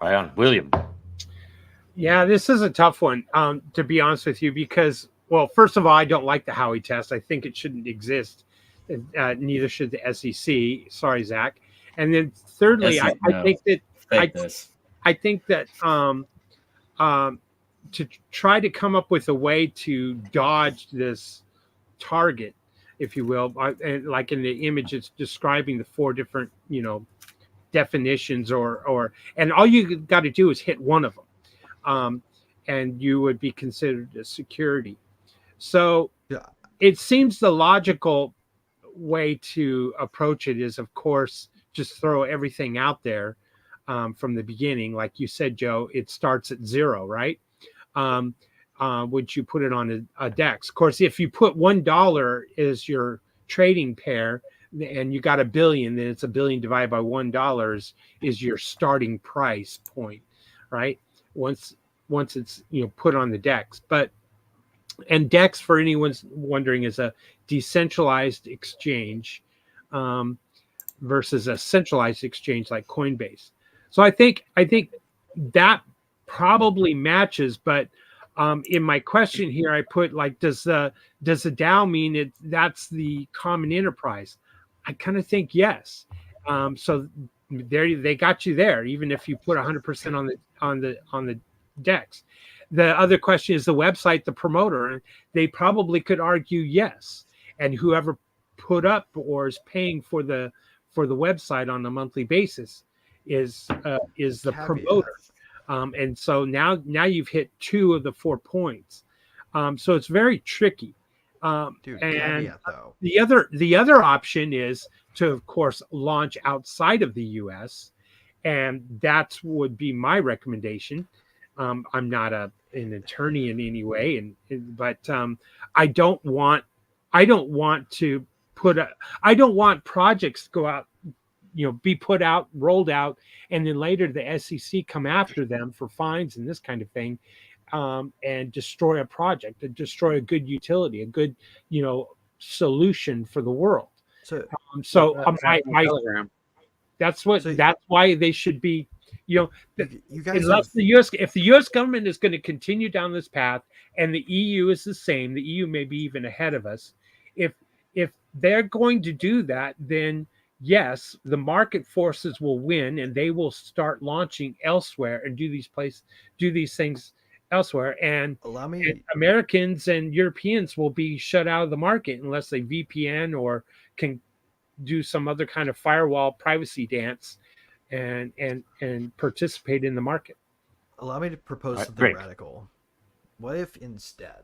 Right on, William. Yeah, this is a tough one, to be honest with you, because, well, first of all, I don't like the Howey test. I think it shouldn't exist. Neither should the SEC. Sorry, Zach. And then thirdly, I think that to try to come up with a way to dodge this target, if you will, like in the image, it's describing the 4 different, definitions and all you got to do is hit one of them, and you would be considered a security. So yeah, it seems the logical way to approach it is, of course, just throw everything out there from the beginning. Like you said, Joe, it starts at 0, right? Would you put it on a DEX? Of course, if you put $1 as your trading pair and you got $1 billion, then it's $1 billion divided by $1 is your starting price point, right? Once it's put on the DEX. And DEX, for anyone's wondering, is a decentralized exchange versus a centralized exchange like Coinbase. So I think that probably matches, but in my question here, I put like, does the DAO mean that's the common enterprise? I kind of think yes. So there they got you there, even if you put 100% on the DEX. The other question is the website, the promoter. They probably could argue yes, and whoever put up or is paying for the website on a monthly basis is the promoter. And so now you've hit 2 of the 4 points. So it's very tricky. And though. The other option is to, of course, launch outside of the U.S., and that would be my recommendation. I'm not an attorney in any way, but I don't want projects to go out, be put out, rolled out, and then later the SEC come after them for fines and this kind of thing, and destroy a project, and destroy a good utility, a good, solution for the world. That's why they should be, you guys if the U.S. government is going to continue down this path, and the EU is the same, the EU may be even ahead of us. If they're going to do that, then yes, the market forces will win, and they will start launching elsewhere and do these things elsewhere, and Allow me. Americans and Europeans will be shut out of the market unless they VPN or can do some other kind of firewall privacy dance and participate in the market. Allow me to propose something Great. radical. What if instead,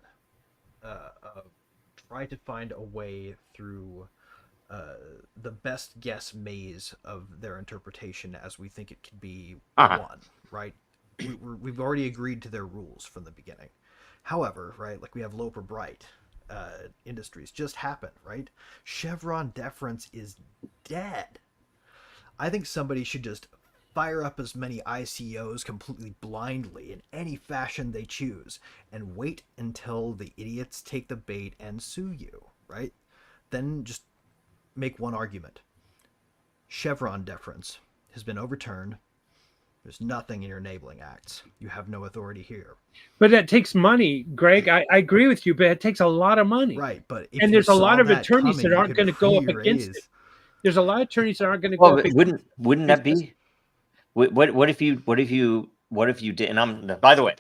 try to find a way through the best guess maze of their interpretation as we think it could be one, right? We've already agreed to their rules from the beginning. However, right, like we have Loper Bright Industries just happened, right? Chevron deference is dead. I think somebody should just fire up as many ICOs completely blindly in any fashion they choose and wait until the idiots take the bait and sue you, right? Then just make one argument. Chevron deference has been overturned. There's nothing in your enabling acts. You have no authority here. But that takes money, Greg. I agree with you, but it takes a lot of money. Right, but and there's a lot of attorneys that aren't going to go up against it. There's a lot of attorneys that aren't going to go up against. Wouldn't that be? What if you did? And I'm, by the way,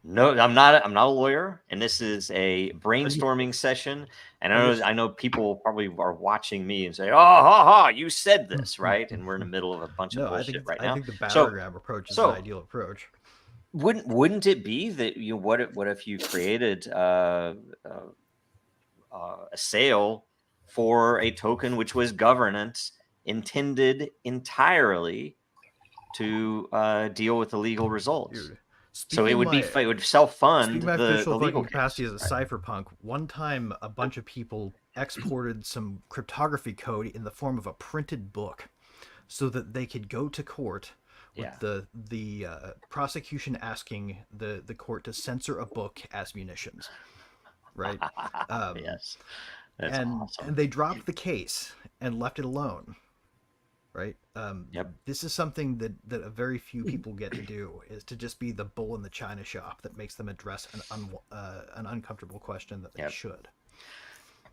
no, I'm not a lawyer, and this is a brainstorming session. And I know people probably are watching me and say, "Oh, ha, ha, you said this, right?" And we're in the middle of a bunch of bullshit right now. I think the battlegram approach is an ideal approach. Wouldn't it be that what if you created a sale for a token which was governance intended entirely to deal with the legal results? So it would self-fund the the legal capacity as a cypherpunk. One time, a bunch of people exported some cryptography code in the form of a printed book, so that they could go to court with the prosecution asking the court to censor a book as munitions. Right. Yes. That's awesome. And they dropped the case and left it alone. Right. This is something that a very few people get to do, is to just be the bull in the china shop that makes them address an uncomfortable question that they should.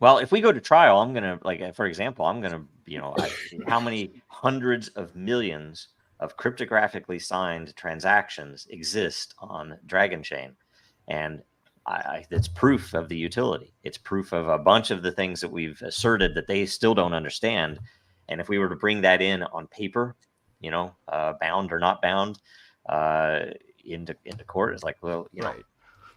Well, if we go to trial, I'm gonna, like, for example, how many hundreds of millions of cryptographically signed transactions exist on Dragon Chain, and it's proof of the utility. It's proof of a bunch of the things that we've asserted that they still don't understand. And if we were to bring that in on paper, bound or not bound, into court, it's like, well, right.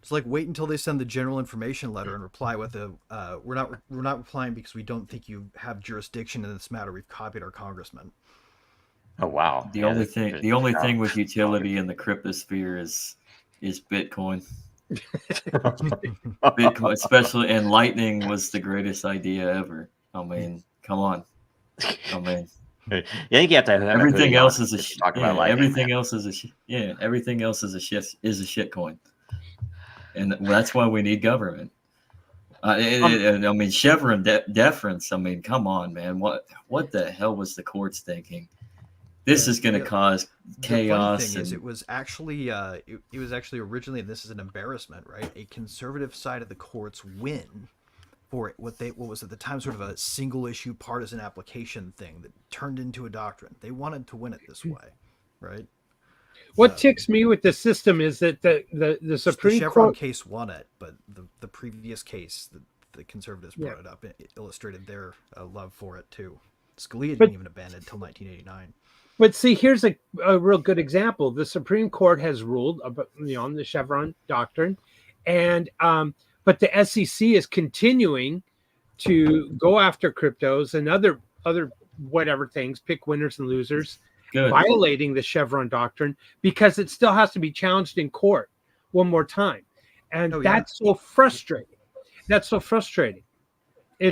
It's like, wait until they send the general information letter and reply with we're not replying because we don't think you have jurisdiction in this matter. We've copied our congressman. Oh wow. The only thing with utility in the cryptosphere is Bitcoin. Bitcoin, especially, and Lightning was the greatest idea ever. I mean, come on. I mean, I think you have to have everything else is a everything else is a shit coin, and that's why we need government. I mean, Chevron deference. I mean, come on, man. What the hell was the courts thinking? This is going to cause chaos. The funny thing is, it was actually originally, and this is an embarrassment, right? A conservative side of the courts win for what was at the time sort of a single issue partisan application thing that turned into a doctrine. They wanted to win it this way, right? What ticks me with the system is that the Supreme Chevron Court case won it, but the previous case, the conservatives brought it up. It illustrated their love for it too. Scalia didn't even abandon it until 1989. But see, here's a real good example. The Supreme Court has ruled on the Chevron doctrine, and but the SEC is continuing to go after cryptos and other whatever things, pick winners and losers, violating the Chevron doctrine because it still has to be challenged in court one more time, and that's so frustrating. That's so frustrating.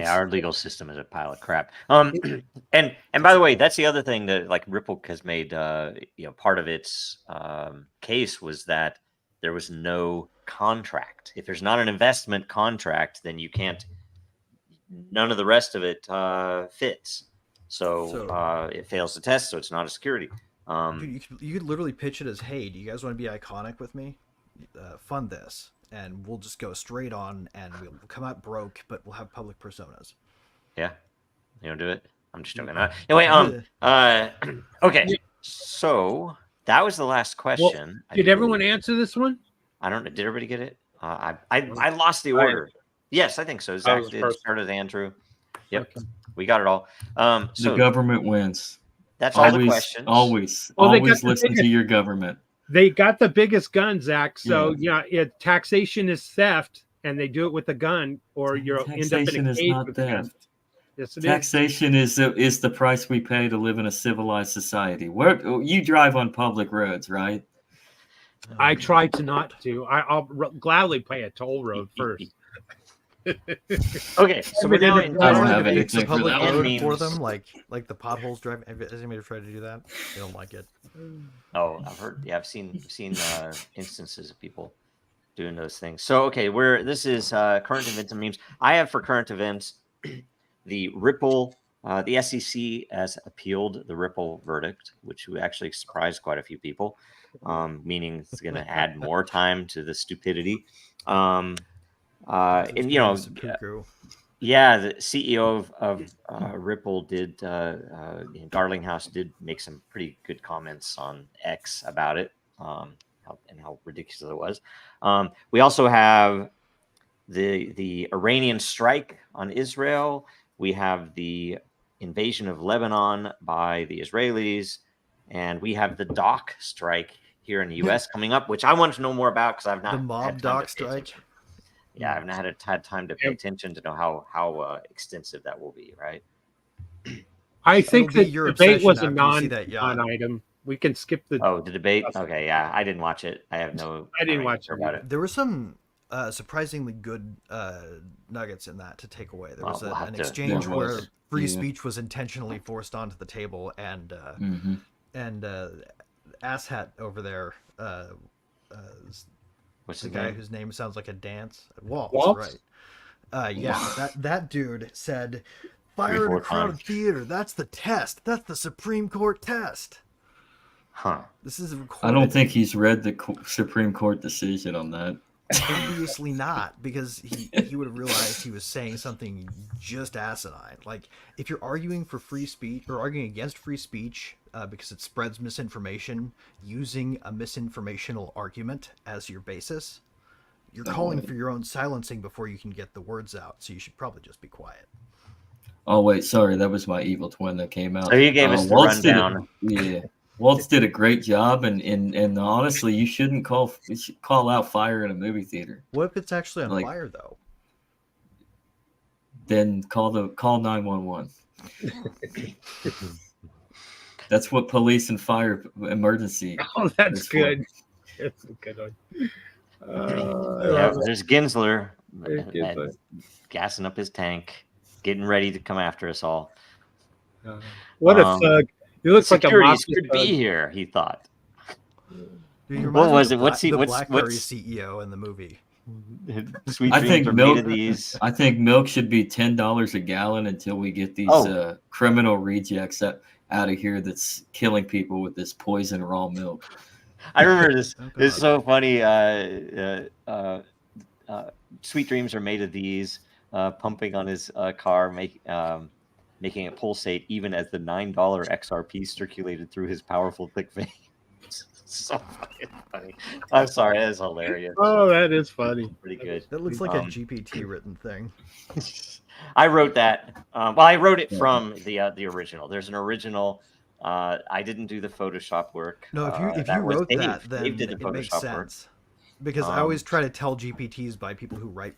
Our legal system is a pile of crap. And by the way, that's the other thing that, like, Ripple has made, part of its case was that there was no contract. If there's not an investment contract, then you can't. None of the rest of it fits. So it fails the test. So it's not a security. You could literally pitch it as, "Hey, do you guys want to be iconic with me? Fund this. And we'll just go straight on, and we'll come out broke, but we'll have public personas." Yeah, you don't do it. I'm just joking. Anyway, okay. So that was the last question. Did everyone answer this one? I don't know. Did everybody get it? I lost the order. Yes, I think so. Zach did. Started Andrew. Yep, okay. We got it all. So the government wins. That's all the questions. Always listen to your government. They got the biggest gun, Zach. So taxation is theft, and they do it with a gun, or you'll end up in a cage with theft. Yes, it taxation is the price we pay to live in a civilized society. Where you drive on public roads, right? I try to not to. I'll gladly pay a toll road first. Okay, so we're now in. I don't have anything for that road for them, like the potholes driving. Has anybody tried to do that? They don't like it. Oh, I've heard. Yeah, I've seen instances of people doing those things. So okay, this is current events and memes. I have for current events the Ripple. The SEC has appealed the Ripple verdict, which actually surprised quite a few people, meaning it's going to add more time to the stupidity. And yeah, the CEO of Ripple did, Garlinghouse did make some pretty good comments on X about it, and how ridiculous it was. We also have the Iranian strike on Israel. We have the invasion of Lebanon by the Israelis, and we have the dock strike here in the U.S. coming up, which I want to know more about because I've not the mob dock strike. Yeah, I've not had time to pay attention to know how extensive that will be. Right. I think the debate was a non-item. We can skip the. Oh, the debate. Okay, yeah, I didn't watch it. I didn't watch it about it. There were some surprisingly good nuggets in that to take away. There was an exchange where free speech was intentionally forced onto the table, and asshat over there. What's the his guy name? Whose name sounds like a dance? Waltz? Right. That dude said, "Fire in a crowded theater. That's the test. That's the Supreme Court test." Huh. This is recorded. I don't think he's read the Supreme Court decision on that. Obviously not, because he would have realized he was saying something just asinine. Like, if you're arguing for free speech or arguing against free speech because it spreads misinformation using a misinformational argument as your basis, you're calling for your own silencing before you can get the words out. So you should probably just be quiet. Oh wait, sorry, that was my evil twin that came out. So you gave us the rundown. Waltz did a great job, and honestly, you shouldn't call out fire in a movie theater. What if it's actually on fire though? Then call 911. That's what police and fire emergency. Oh, that's good. That's a good one. There's Gensler gassing up his tank, getting ready to come after us all. What a thug! He looks like a mafia could be here. He thought. Dude, what was it? What's BlackBerry CEO in the movie? Sweet dreams are made of these. I think milk should be $10 a gallon until we get these criminal rejects out of here that's killing people with this poison raw milk. I remember this. It's so funny. Sweet dreams are made of these. Pumping on his car, making it pulsate even as the $9 XRP circulated through his powerful thick veins. So fucking funny. I'm sorry, that is hilarious. Oh, that is funny. Pretty good. That looks like a GPT written thing. I wrote that. I wrote it from the original. There's an original. I didn't do the Photoshop work. No, if you wrote that, then it makes sense. Because I always try to tell GPTs by people who write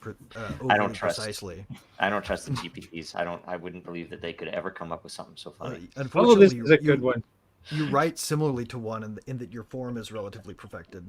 overly precisely. I don't trust the GPTs. I wouldn't believe that they could ever come up with something so funny. Unfortunately, this is a good one. You write similarly to one in that your form is relatively perfected.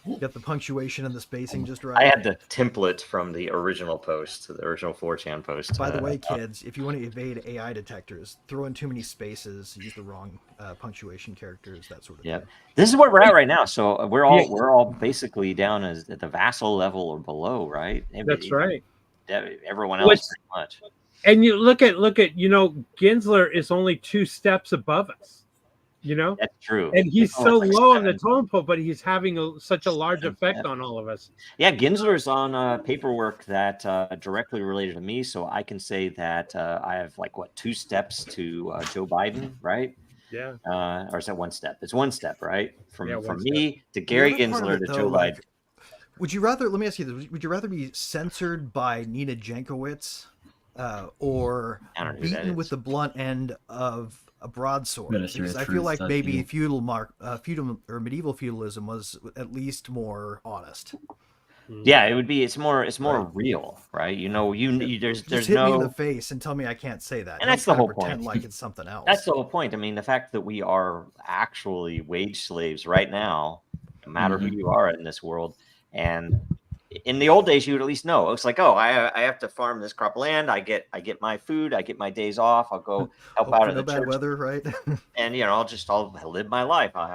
You got the punctuation and the spacing just right. I had the template from the original post, the original 4chan post. By the way, kids, if you want to evade AI detectors, throw in too many spaces, use the wrong punctuation characters, that sort of thing. This is where we're at right now. So we're all basically down at the vassal level or below, right? That's right. Everyone else pretty much. And you look at Gensler is only 2 steps above us. You know, That's true. and he's Oh, so it's like low on the 7. totem pole, but he's having such a large Seven, effect yeah. on all of us. Yeah, Ginsler's on paperwork that directly related to me, so I can say that I have like 2 steps to Joe Biden, right? Yeah. Or is that 1 step? It's 1 step, right? From Yeah, 1 me to The Gary other part of Ginsler it, to though, Joe like, Biden. would you rather? Let me ask you this: would you rather be censored by Nina Jankowicz, or I don't know who that beaten with is. the blunt end of a broadsword? Ministry Because of I feel Truth, like I maybe feel. feudal or medieval feudalism was at least more honest. Yeah, it would be. It's more Right. real, right? Just There's hit me in the no, face and tell me I can't say that. and Don't that's the try to whole pretend point. like it's something else. That's the whole point. I mean, the fact that we are actually wage slaves right now, no matter who you are in this world, and in the old days, you would at least know. It's like, oh, I have to farm this crop of land. I get my food. I get my days off. I'll go help Hope out for at no the bad church, weather, right? and I'll live my life. I'll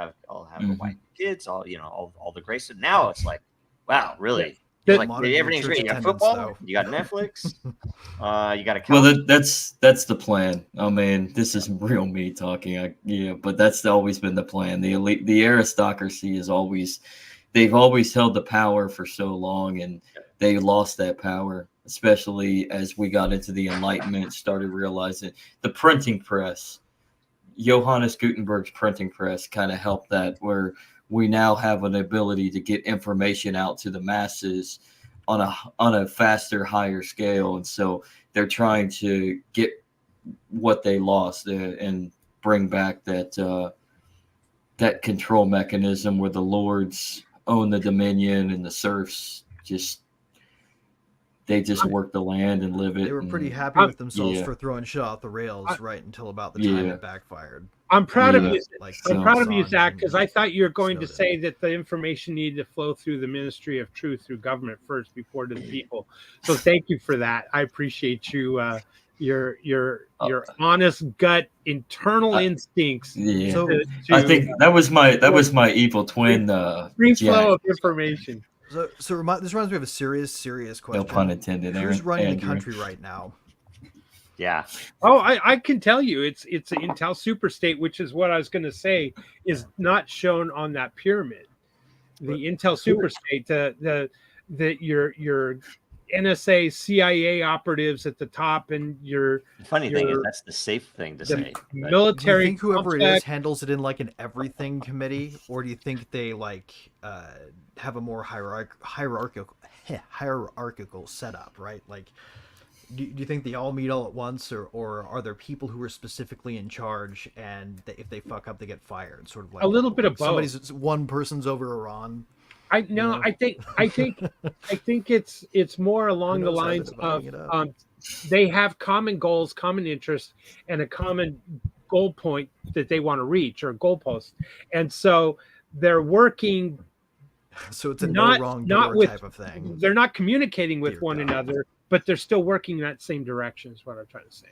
have a wife, kids. All the grace. Now it's like, wow, really? The- It's like Monitor your everything's church great. You got attendance, football. though. You got Netflix. You got a Well, couch. that's the plan. I mean, this is real me talking. But that's always been the plan. The elite, the aristocracy they've always held the power for so long, and they lost that power, especially as we got into the Enlightenment, started realizing the printing press. Johannes Gutenberg's printing press kind of helped that, where we now have an ability to get information out to the masses on a faster, higher scale, and so they're trying to get what they lost and bring back that control mechanism where the lords own the dominion and the serfs just work the land and live it. They were pretty and, happy with themselves yeah. for throwing shit off the rails right until about the time it backfired. I'm proud of Yeah. you. Like I'm proud of you, Assange Zach, and because I thought you were going to Snowden. say that the information needed to flow through the Ministry of Truth through government first before to the people. So thank you for that. I appreciate you. Your honest gut, internal instincts. Yeah. So I think that was my evil twin. Free Jack. flow of information. this reminds me of a serious question. No pun intended. Who's running the Andrew. country right now? Yeah. Oh, I can tell you, it's an Intel superstate, which is what I was going to say is not shown on that pyramid. The Intel superstate, your NSA, CIA operatives at the top, and The funny thing is, that's the safe thing to say. But military. Do you think whoever it complex. is handles it in like an everything committee, or do you think they have a more hierarchical setup, right? Like, do you think they all meet all at once, or are there people who are specifically in charge, and if they fuck up, they get fired? Sort of like A little bit of both. One person's over Iran. I think it's more along the lines of they have common goals, common interests, and a common goal point that they want to reach, or goalpost, and so they're working. So it's a no wrong door type of thing. They're not communicating with one another, but they're still working in that same direction. Is what I'm trying to say.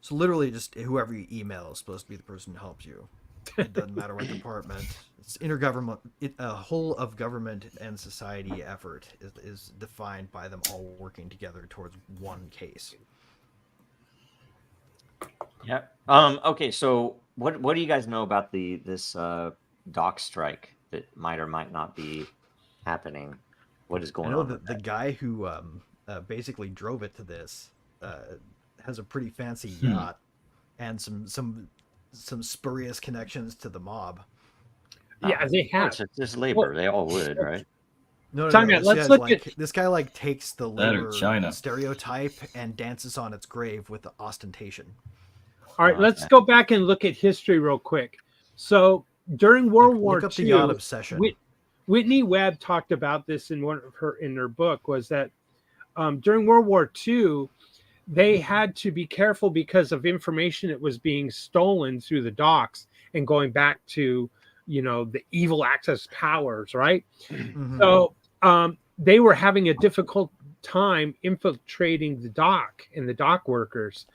So literally, just whoever you email is supposed to be the person who helps you. It doesn't matter what department. It's intergovernment. A whole of government and society effort is defined by them all working together towards one case. Yeah. Okay. So what do you guys know about this dock strike that might or might not be happening? What is going on? I know that the guy who basically drove it to this has a pretty fancy yacht and some spurious connections to the mob. Yeah, they have. It's just labor. They all would, right? No. Let's look at this guy takes the labor China stereotype and dances on its grave with the ostentation. All right, let's go back and look at history real quick. So during World War Look up the II, yacht obsession. Whitney Webb talked about this in her book. Was that during World War II, they had to be careful because of information that was being stolen through the docks and going back to the evil Axis powers, right? Mm-hmm. So they were having a difficult time infiltrating the dock and the dock workers.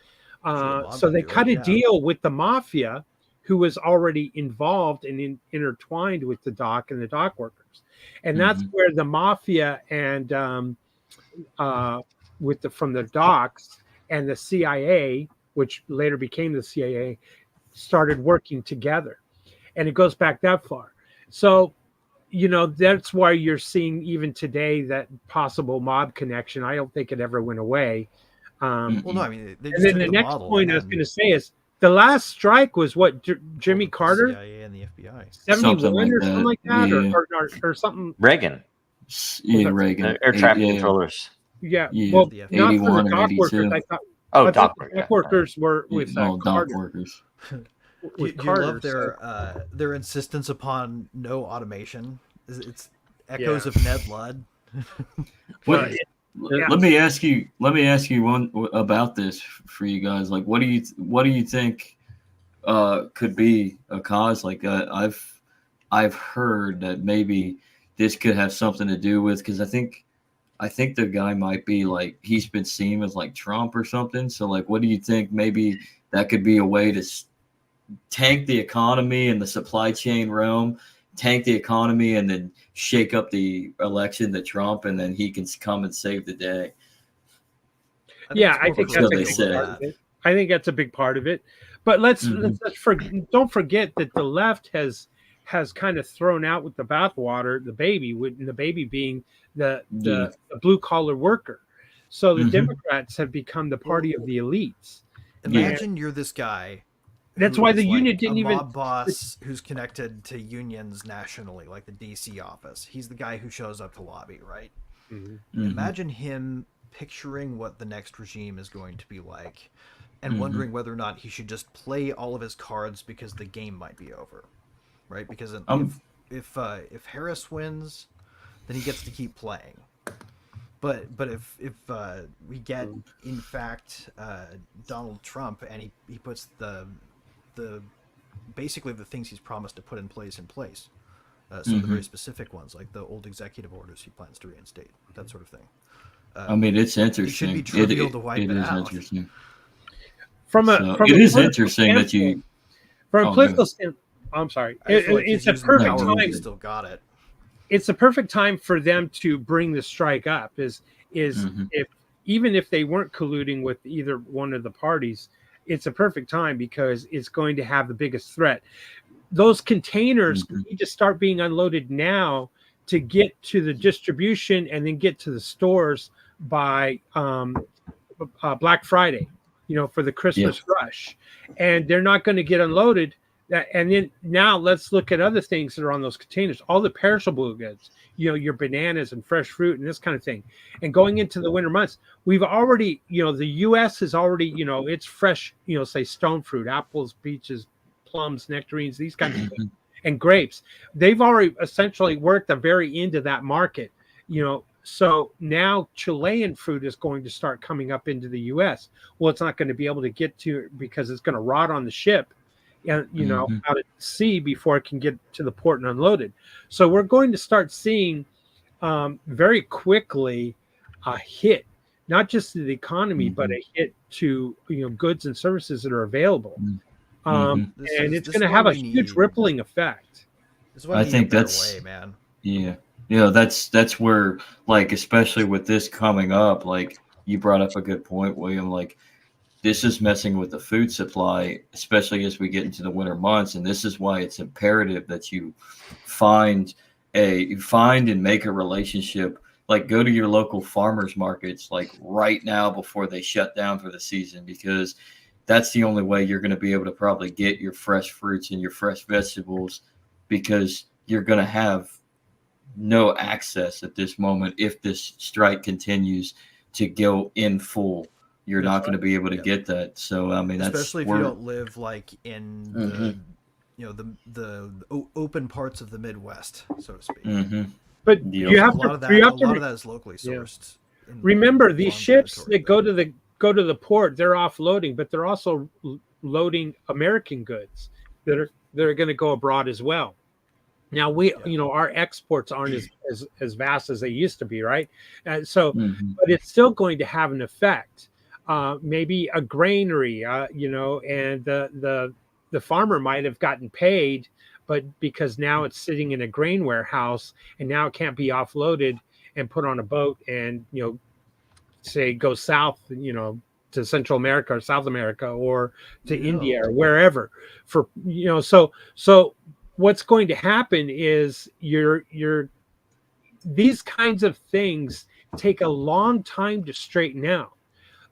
So they cut a deal with the mafia, who was already involved and intertwined with the dock and the dock workers. And that's where the mafia and from the docks and the CIA, which later became the CIA, started working together. and it goes back that far. So, that's why you're seeing even today that possible mob connection. I don't think it ever went away. Well, no, I mean, they And just then took the the next model point and I was then going to say is the last strike was what, Jimmy the Carter, CIA and the FBI. 71 Something like or something that. like that, Yeah. or something. Reagan, Yeah, Reagan. air traffic Yeah, controllers. Yeah. yeah. Well, The not for the 81 or dock workers. 82. Oh, I thought dock the work, dock yeah. workers were Yeah, with dock Carter. workers. With Do you love Carter, their insistence upon no automation? It's echoes Yeah. of Ned Ludd. What, Yeah. Let me ask you. Let me ask you one about this for you guys. Like, what do you think could be a cause? Like, I've heard that maybe this could have something to do with, because I think the guy might be like, he's been seen as like Trump or something. So like, what do you think? Maybe that could be a way to tank the economy and the supply chain realm, tank the economy, and then shake up the election to Trump, and then he can come and save the day. Yeah, I think that's a they big say. part of it. I think that's a big part of it. But let's don't forget that the left has kind of thrown out with the bathwater the baby, with the baby being the blue collar worker. So the Democrats have become the party of the elites. Imagine you're this guy. That's who why is the union like didn't a even mob boss who's connected to unions nationally, like the DC office. He's the guy who shows up to lobby, right? Imagine him picturing what the next regime is going to be like, and wondering whether or not he should just play all of his cards because the game might be over, right? Because if Harris wins, then he gets to keep playing. But if we get in fact Donald Trump, and he puts the basically the things he's promised to put in place, some of the very specific ones, like the old executive orders he plans to reinstate, that sort of thing. I mean, it's interesting. It should be trivial to wipe it is out. interesting. It is interesting that you. From a political standpoint. I'm sorry. It's a perfect time. He's still got it. It's a perfect time for them to bring the strike up. Is if even if they weren't colluding with either one of the parties, it's a perfect time because it's going to have the biggest threat. Those containers need to start being unloaded now to get to the distribution and then get to the stores by Black Friday, for the Christmas rush. And they're not going to get unloaded. And then now let's look at other things that are on those containers, all the perishable goods, your bananas and fresh fruit and this kind of thing. And going into the winter months, we've already, the U.S. is already, it's fresh, say stone fruit, apples, peaches, plums, nectarines, these kinds of things, and grapes. They've already essentially worked the very end of that market, So now Chilean fruit is going to start coming up into the U.S. Well, it's not going to be able to get to it because it's going to rot on the ship, out at sea before it can get to the port and unloaded. So we're going to start seeing very quickly a hit, not just to the economy, but a hit to goods and services that are available. And it's going to have a huge rippling effect. I think that's way, man. Yeah, that's where, like, especially with this coming up, like you brought up a good point, William. Like, this is messing with the food supply, especially as we get into the winter months, and this is why it's imperative that you find and make a relationship. Like, go to your local farmers markets, like right now before they shut down for the season, because that's the only way you're going to be able to probably get your fresh fruits and your fresh vegetables, because you're going to have no access at this moment. If this strike continues to go in full, you're not going to be able to get that. So I mean, especially if you don't live like in the open parts of the Midwest, so to speak. But you have a lot of that is locally sourced. Remember, these ships that go to the port, they're offloading, but they're also loading American goods that are going to go abroad as well. Now our exports aren't as vast as they used to be, right? But it's still going to have an effect. Maybe a granary, and the farmer might have gotten paid, but because now it's sitting in a grain warehouse and now it can't be offloaded and put on a boat and say go south, to Central America or South America or to India or wherever. So what's going to happen is these kinds of things take a long time to straighten out.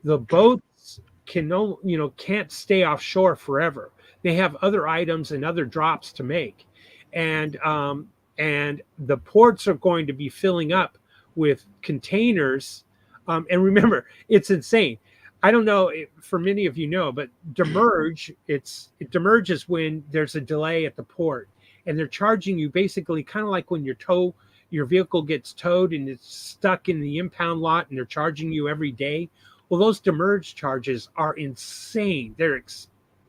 The boats can't stay offshore forever. They have other items and other drops to make, and the ports are going to be filling up with containers. And remember, it's insane. I don't know for many of you know, but demurrage is when there's a delay at the port, and they're charging you basically kind of like when your vehicle gets towed and it's stuck in the impound lot, and they're charging you every day. Well, those demurrage charges are insane. They're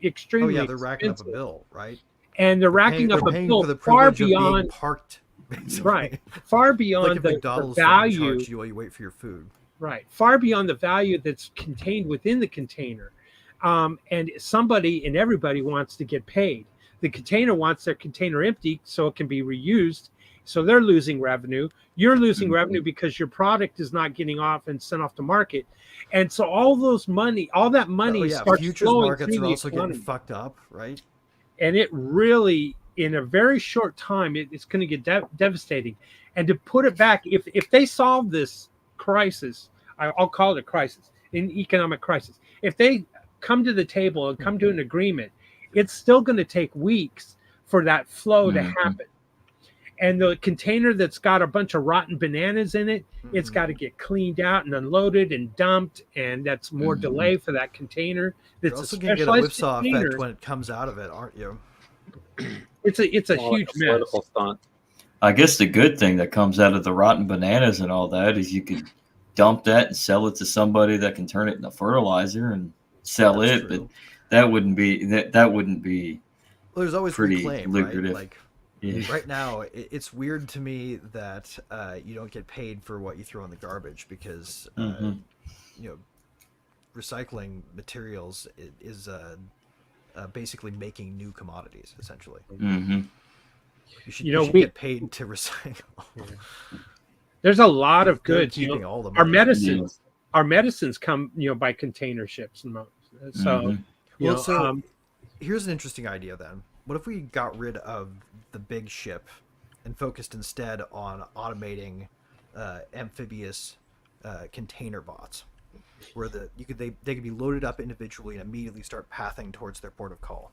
extremely they're racking up a expensive. bill, right? And they're racking up a bill for the far privilege of being beyond parked, basically. right, far Like beyond if the McDonald's value. charge you while you wait for your food. Right, far beyond the value that's contained within the container. And somebody and everybody wants to get paid. The container wants their container empty so it can be reused. So they're losing revenue. You're losing revenue because your product is not getting off and sent off to market. And so all that money starts futures flowing markets through are the also economy. getting fucked up, right? And it really, in a very short time, it's going to get devastating. And to put it back, if they solve this crisis, I'll call it a crisis, an economic crisis. If they come to the table and come to an agreement, it's still going to take weeks for that flow to happen. And the container that's got a bunch of rotten bananas in it, it's got to get cleaned out and unloaded and dumped, and that's more delay for that container. You're also going to get a whipsaw effect when it comes out of it, aren't you? It's a huge mess. Stunt. I guess the good thing that comes out of the rotten bananas and all that is you could dump that and sell it to somebody that can turn it into fertilizer and sell it. True. But that wouldn't be Well, there's always pretty reclaim, lucrative. Right? Right now, it's weird to me that you don't get paid for what you throw in the garbage because recycling materials is basically making new commodities, essentially. You should get paid to recycle. There's a lot of goods. All the money. Our medicines come by container ships and so. Here's an interesting idea then. What if we got rid of the big ship and focused instead on automating amphibious container bots, where they could be loaded up individually and immediately start pathing towards their port of call.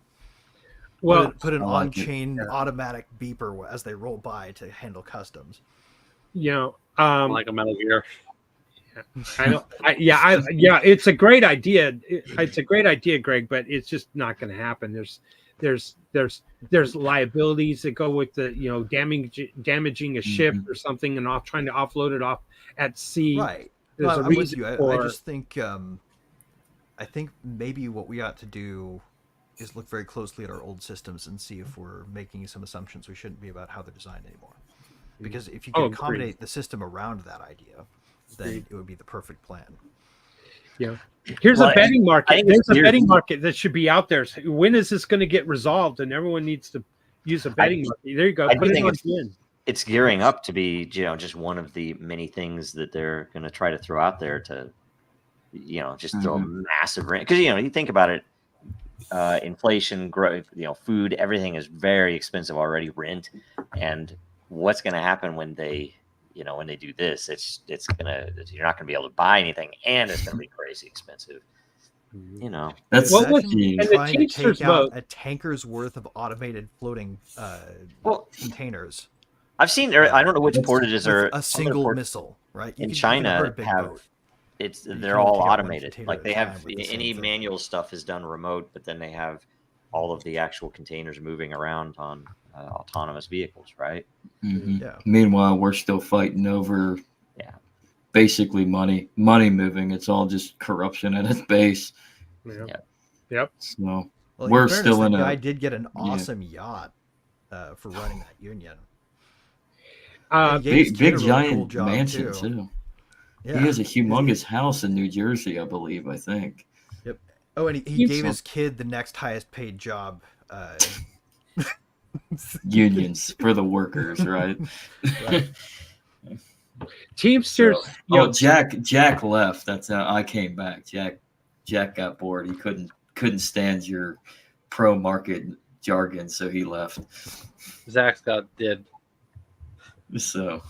Well, put an on-chain automatic beeper as they roll by to handle customs. Like a Metal Gear. It's a great idea. It's a great idea, Greg, but it's just not going to happen. There's liabilities that go with the damaging a ship or something and trying to offload it off at sea. Right. There's I'm with you. I just think I think maybe what we ought to do is look very closely at our old systems and see if we're making some assumptions we shouldn't be about how they're designed anymore. Because if you can accommodate the system around that idea, then it would be the perfect plan. Yeah. Here's a betting market. There's a betting market that should be out there. When is this going to get resolved? And everyone needs to use a betting market. There you go. It's gearing up to be, just one of the many things that they're going to try to throw out there to, just throw a massive rent. Because, you think about it, inflation, growth, food, everything is very expensive already, rent. And what's going to happen when they do this? You're not going to be able to buy anything, and it's going to be crazy expensive. That's trying to take out a tanker's worth of automated floating containers. I've seen. I don't know which port it is, or a single missile, right? In China, they're all automated. Like they have any manual stuff is done remote, but then they have all of the actual containers moving around on autonomous vehicles, right? Yeah. Meanwhile, we're still fighting over basically money moving. It's all just corruption at its base. Yep. So we're still in I did get an awesome yacht for running that union. Big giant mansion too. Yeah. He has a humongous house in New Jersey, I believe. I think. Yep. Oh, and he gave his kid the next highest paid job. Unions for the workers, right? Right. Teamsters. Jack left. That's how I came back. Jack got bored. He couldn't stand your pro market jargon, so he left. Zach's got dead. So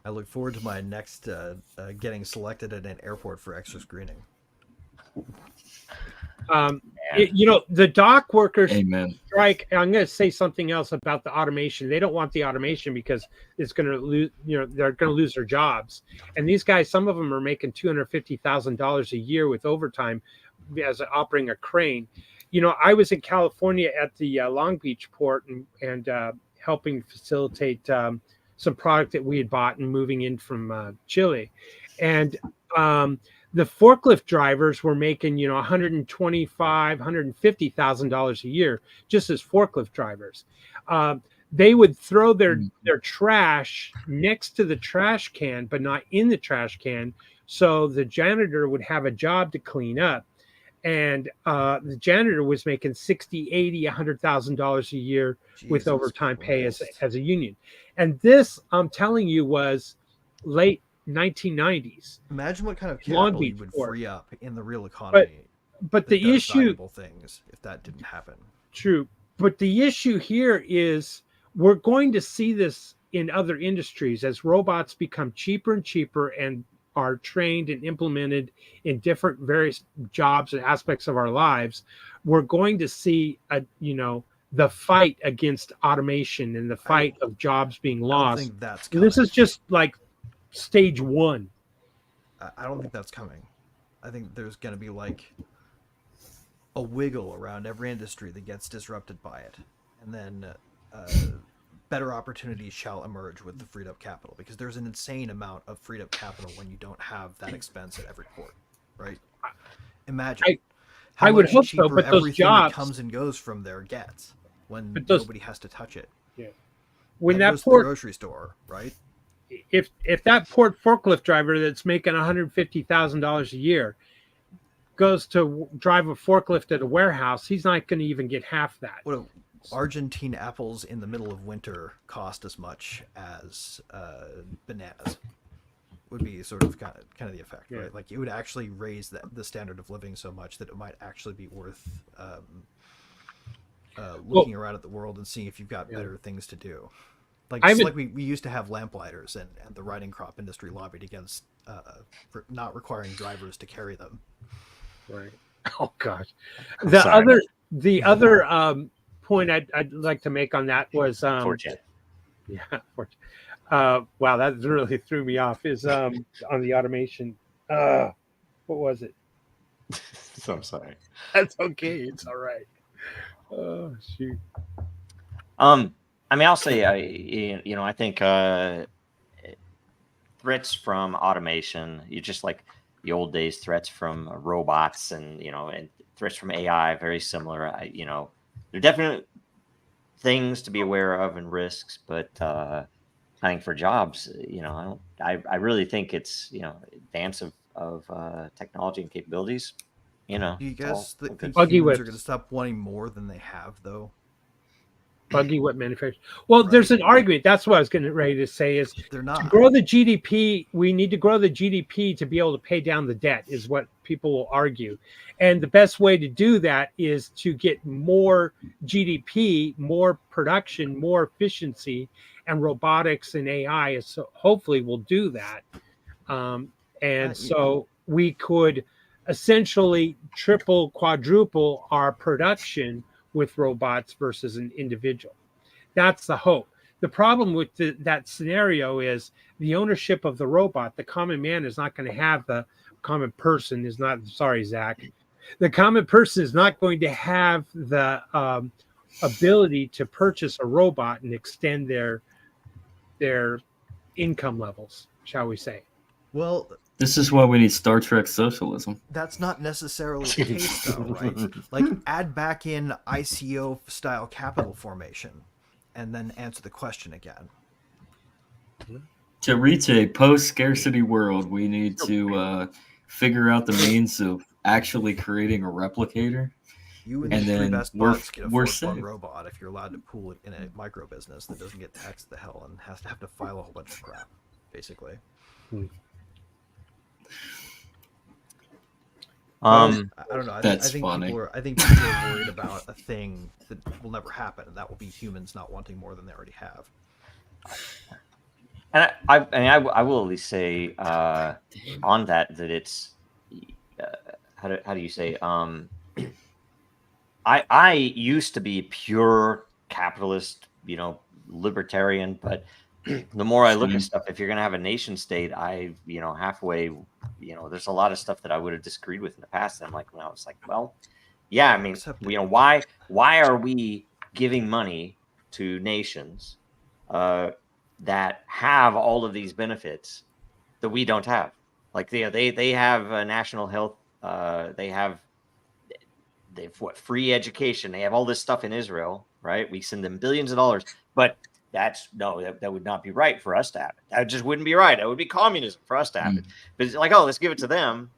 I look forward to my next getting selected at an airport for extra screening. The dock workers amen. strike. I'm going to say something else about the automation. They don't want the automation because it's going to lose. They're going to lose their jobs. And these guys, some of them are making $250,000 a year with overtime as operating a crane. I was in California at the Long Beach port and helping facilitate some product that we had bought and moving in from Chile, and the forklift drivers were making, $125,000, $150,000 a year just as forklift drivers. They would throw their trash next to the trash can, but not in the trash can. So the janitor would have a job to clean up. And the janitor was making $60,000, $80,000, $100,000 a year with overtime pay as a union. And this, I'm telling you, was late 1990s. Imagine what kind of Long capital Beach you would port. free up in the real economy. But that the does issue, valuable things if that didn't happen. true. But the issue here is we're going to see this in other industries as robots become cheaper and cheaper and are trained and implemented in different various jobs and aspects of our lives. We're going to see the fight against automation and the fight of jobs being I lost. don't think that's And coming. this is just like stage one. I don't think that's coming. I think there's going to be like a wiggle around every industry that gets disrupted by it. And then better opportunities shall emerge with the freed up capital, because there's an insane amount of freed up capital when you don't have that expense at every port, right? Imagine how I would much hope so, cheaper but those everything jobs that comes and goes from there gets when But those- nobody has to touch it. When That that goes to the port, grocery store, right? if that port forklift driver that's making $150,000 a year goes to drive a forklift at a warehouse, he's not going to even get half that. What do Argentine apples in the middle of winter cost as much as bananas? Would be sort of kind of the effect, right? Like it would actually raise the standard of living so much that it might actually be worth looking around at the world and seeing if you've got better things to do. Like just like we used to have lamplighters, and the riding crop industry lobbied against for not requiring drivers to carry them. Right. Oh gosh. I'm The sorry. other point I'd like to make on that was Fortunate. yeah. Wow, that really threw me off. Is on the automation. What was it? So I'm sorry. That's okay. It's all right. Oh shoot. I mean, I'll say, I think threats from automation, you just like the old days, threats from robots and threats from AI, very similar. They're definite things to be aware of and risks, but I think for jobs, I really think it's, advance of technology and capabilities. Do you guys think Buggy humans whips. are going to stop wanting more than they have, though? Buggy whip manufacturing. Well, there's an argument. That's what I was getting ready to say is They're not. to grow the GDP, we need to grow the GDP to be able to pay down the debt, is what people will argue. And the best way to do that is to get more GDP, more production, more efficiency, and robotics and AI is hopefully will do that. So we could essentially triple, quadruple our production with robots versus an individual. That's the hope. The problem with that scenario is the ownership of the robot. The common man is not going to have the common person is not, sorry, Zach. The common person is not going to have the ability to purchase a robot and extend their income levels, shall we say. Well, this is why we need Star Trek socialism. that's not necessarily the case, though, right? Like, add back in ICO-style capital formation, and then answer the question again. To reach a post-scarcity world, we need to figure out the means of actually creating a replicator. You and And the three then best we're- bots can we're afford one safe. robot if you're allowed to pool it in a micro business that doesn't get taxed to hell and has to have to file a whole bunch of crap, basically. I don't know. I That's think funny. I think people are worried about a thing that will never happen, and that will be humans not wanting more than they already have. And I will at least say on that it's how do you say I used to be pure capitalist, libertarian, but the more I look at stuff, if you're going to have a nation state, halfway, there's a lot of stuff that I would have disagreed with in the past. And I'm like, well, it's like, well, yeah, I mean, why are we giving money to nations that have all of these benefits that we don't have? Like they have national health, they've free education, they have all this stuff in Israel, right? We send them billions of dollars, but that would not be right for us to have it. That just wouldn't be right. That would be communism for us to have it. But it's like, oh, let's give it to them,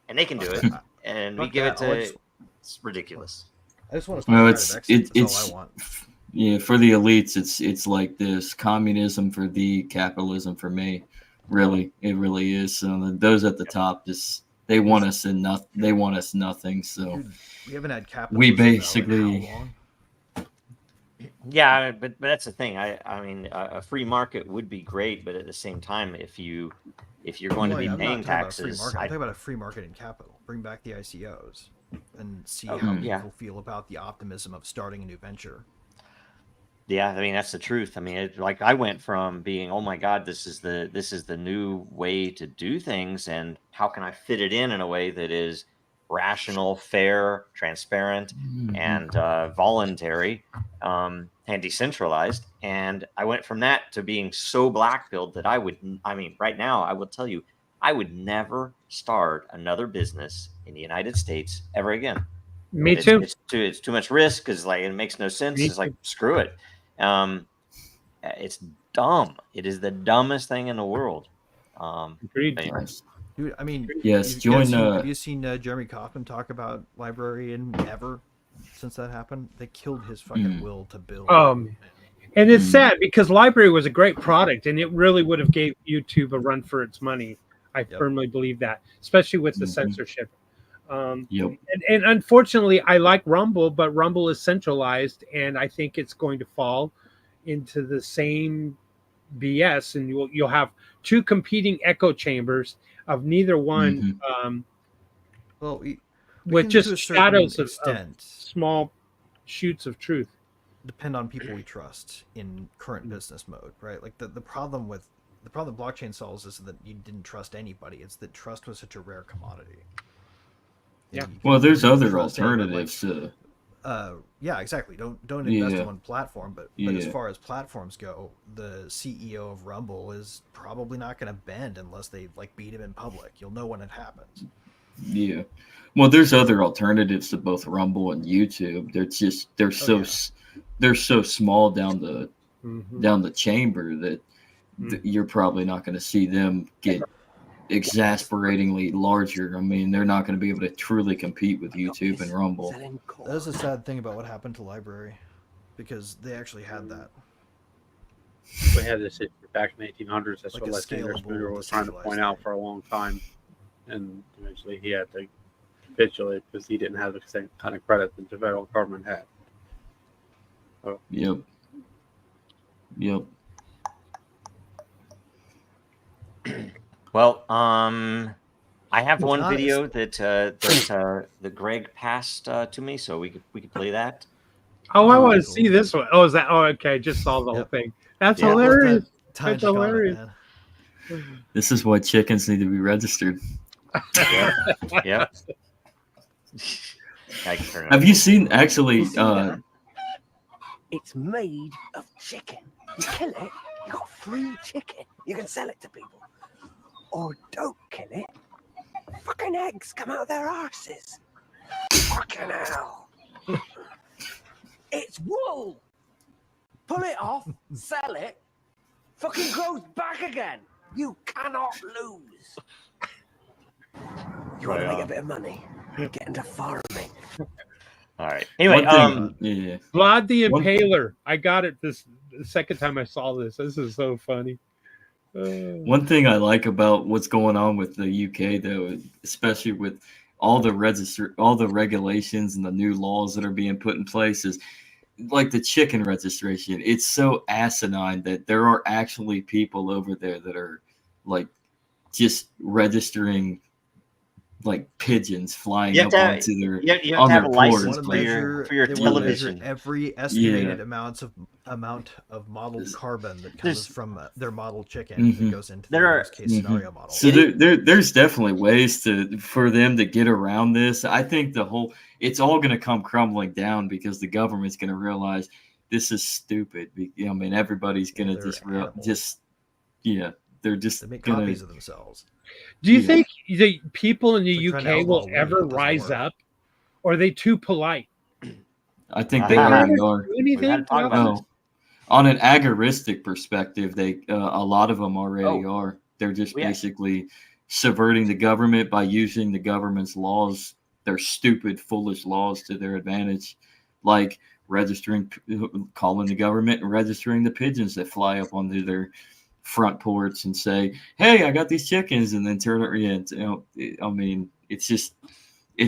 and they can do it, and we give it to. It's ridiculous. I just want to. Well, it's all I want. Yeah, for the elites, it's like this: communism for thee, capitalism for me. Really, it really is. So those at the top just. They want us in nothing. They want us nothing. So dude, we haven't had capitalism. We basically. Yeah, but that's the thing. I mean, a free market would be great, but at the same time, if you're going to be paying taxes, I'm talking about a free market in capital. Bring back the ICOs and see how people feel about the optimism of starting a new venture. Yeah, I mean that's the truth. I mean, like I went from being, oh my God, this is the new way to do things, and how can I fit it in a way that is rational, fair, transparent, and voluntary, and decentralized. And I went from that to being so black-pilled that right now I will tell you, I would never start another business in the United States ever again. Me too. It's too much risk because it makes no sense. It's like, screw it. It's dumb. It is the dumbest thing in the world. Agreed. Dude, I mean, yes. Have you seen Jeremy Kauffman talk about librarian ever since that happened? They killed his fucking will to build. And it's sad because library was a great product, and it really would have gave YouTube a run for its money. I firmly believe that, especially with the censorship. And unfortunately, I like Rumble, but Rumble is centralized, and I think it's going to fall into the same BS, and you'll have two competing echo chambers of neither one. With just shadows of small shoots of truth. Depend on people we trust in current business mode, right? Like the problem blockchain solves is that you didn't trust anybody. It's that trust was such a rare commodity. Yeah. Well, there's other alternatives to. Yeah, exactly. Don't invest in one platform, but as far as platforms go, the CEO of Rumble is probably not going to bend unless they beat him in public. You'll know when it happens. Yeah. Well, there's other alternatives to both Rumble and YouTube. They're so small down the chamber that you're probably not going to see them get exasperatingly larger. I mean, they're not going to be able to truly compete with YouTube and Rumble. That's a sad thing about what happened to Library, because they actually had that. We had this back in the 1800s. That's what Lysander Spooner was trying to point out for a long time, and eventually he had to capitulate because he didn't have the same kind of credit that the federal government had. So. Yep. Well, I have one video that Greg passed to me, so we could play that. Oh, I want to see this one. Oh, is that? Oh, okay. Just saw the whole thing. That's hilarious. That's hilarious. This is why chickens need to be registered. Yep. Have you seen actually? It's made of chicken. You kill it, you got free chicken. You can sell it to people. Or don't kill it. Fucking eggs come out of their arses. Fucking hell. It's wool. Pull it off, sell it, fucking grows back again. You cannot lose. You want to make a bit of money? Get into farming. All right. Anyway, Vlad the Impaler. I got it the second time I saw this. This is so funny. One thing I like about what's going on with the UK, though, especially with all the regulations and the new laws that are being put in place is like the chicken registration. It's so asinine that there are actually people over there that are like just registering like pigeons flying You have up to have, onto their you have to on have their a porch. license Want to for your they want to measure television. every estimated amount of modeled carbon that comes There's- from their model chicken that goes into There the are- worst case scenario model. So there's definitely ways for them to get around this. I think it's all going to come crumbling down because the government's going to realize this is stupid. I mean, everybody's going to they're just They make gonna, copies of themselves. Do you Yeah. think the people in the It's like trying to UK will outlaw weed, ever it doesn't rise work. up, or are they too polite? I think they They already never are. do We gotta anything. talk about this. Oh, on an agoristic perspective, they a lot of them already are. They're just Yeah. basically subverting the government by using the government's laws, their stupid, foolish laws, to their advantage, like calling the government and registering the pigeons that fly up onto their front porch and say, "Hey, I got these chickens," and then turn it. I mean, it's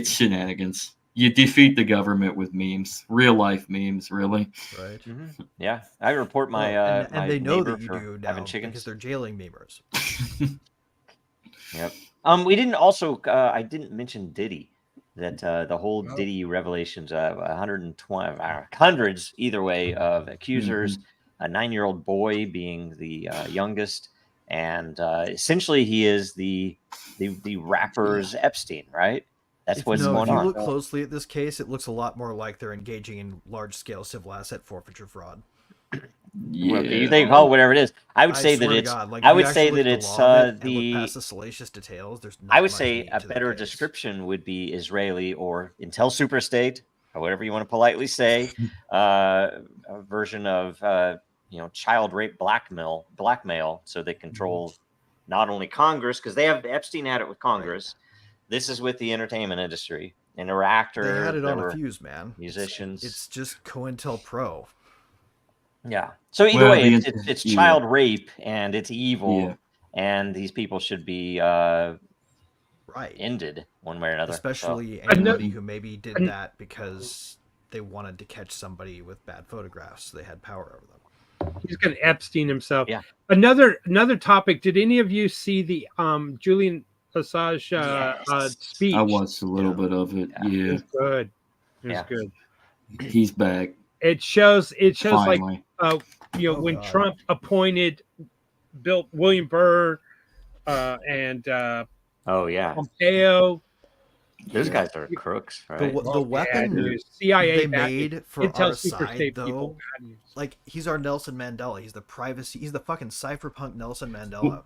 shenanigans. You defeat the government with memes, real life memes, really. Right. Mhm. Yeah, I report my Well, and my they know neighbor that you for do having now chickens. because they're jailing memers. Yep. We didn't also. I didn't mention Diddy. That the whole Diddy revelations of 120, hundreds either way of accusers. A 9-year-old boy being the youngest, and essentially he is the rapper's Epstein, right? That's what's No, if going you on. look closely at this case, it looks a lot more like they're engaging in large-scale civil asset forfeiture fraud. Well, you think call it whatever it is. I would say that swear to it's. God, like, I if you would actually say look that at it's law of it and look the. past the salacious details. There's not I would much say meat a to the better case. description would be Israeli or Intel Superstate, or whatever you want to politely say, a version of child rape blackmail, so they control not only Congress, because they have Epstein had it with Congress. This is with the entertainment industry. And there were actors. They had it there on a were fuse, man. musicians. It's just COINTELPRO. Yeah. So either Well, way, the- it's yeah. child rape and it's evil, Yeah. and these people should be Right. ended one way or another. Especially I know- anybody who maybe did that because they wanted to catch somebody with bad photographs, so they had power over them. He's going to Epstein himself. Yeah. Another topic. Did any of you see the Julian Assange Yes. speech? I watched a little bit of it. It Yeah, was good. It was Yeah. good. he's back It shows like finally. when God. Trump appointed William Burr and Oh yeah, Pompeo. those guys are crooks, right? The weapon dude. CIA they backing. made for Intel our Super side, State though, people. Bad news. like, he's our Nelson Mandela. He's the fucking cypherpunk Nelson Mandela.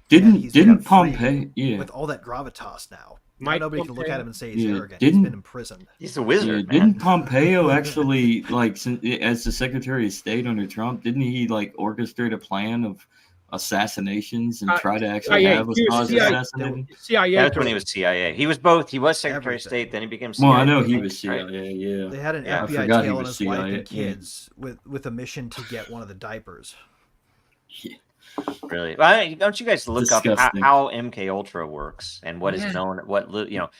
Didn't free Pompeo? Yeah, with all that gravitas now. Mike Nobody can look Pompeo? at him and say he's Yeah, arrogant. He's didn't- been imprisoned. He's a yeah. wizard, man. Didn't Pompeo actually as the Secretary of State under Trump? Didn't he orchestrate a plan of assassinations and try to actually CIA. have He was Assange CIA. assassinated? CIA. That's when he was CIA. He was both. He was Secretary of Everything. State, then he became CIA. Well, I know he think, was CIA. right? Yeah. They had an Yeah, I FBI forgot he tail on was his wife CIA, and kids with a mission to get one of the diapers. Really? Well, don't you guys look up Disgusting. how MK Ultra works and what is Yeah. known? What Cointelpro.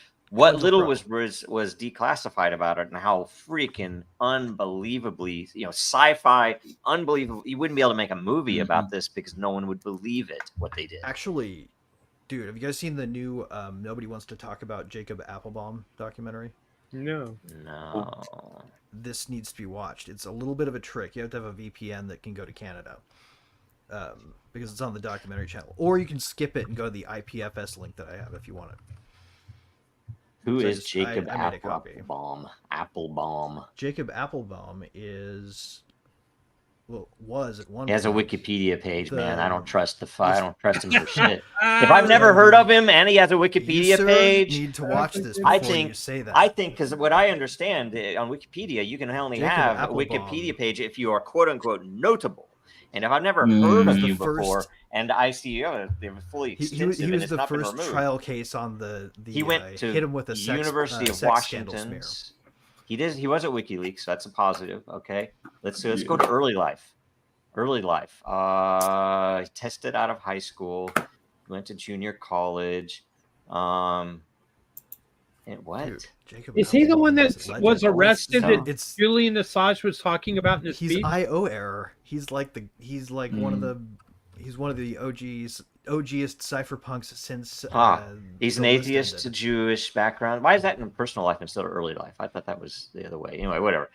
little was declassified about it, and how freaking unbelievably sci-fi, unbelievable. You wouldn't be able to make a movie about this because no one would believe it what they did. Actually, dude, have you guys seen the new Nobody Wants to Talk About Jacob Applebaum documentary? No. No. This needs to be watched. It's a little bit of a trick. You have to have a VPN that can go to Canada. Because it's on the documentary channel. Or you can skip it and go to the IPFS link that I have if you want it. Who So is Jacob I made a copy. Applebaum? Applebaum. Jacob Applebaum was at one He has a point Wikipedia page, man. the- I don't trust I don't trust him for shit. If I've never heard of him and he has a You, Wikipedia sir, page, need to watch this I before think- you say that. I think, because what I understand on Wikipedia, you can only Jacob have a Applebaum. Wikipedia page if you are quote unquote notable. And if I've never heard was of the you before, first- and I see they were fully he extensive, he and was it's the not been first removed. trial case on the He went to hit him with a University of sex scandal smear. Washington's. He was at WikiLeaks, so that's a positive. Okay, let's go to early life. Early life. Tested out of high school, went to junior college. What? Dude, Jacob Is he the one that is a legend. was arrested that It's Julian Assange was talking about in his he's speech? IO error. He's like one of the OGest cypherpunks since He's the an list atheist, ended. Jewish background. Why is that in personal life instead of early life? I thought that was the other way. Anyway, whatever.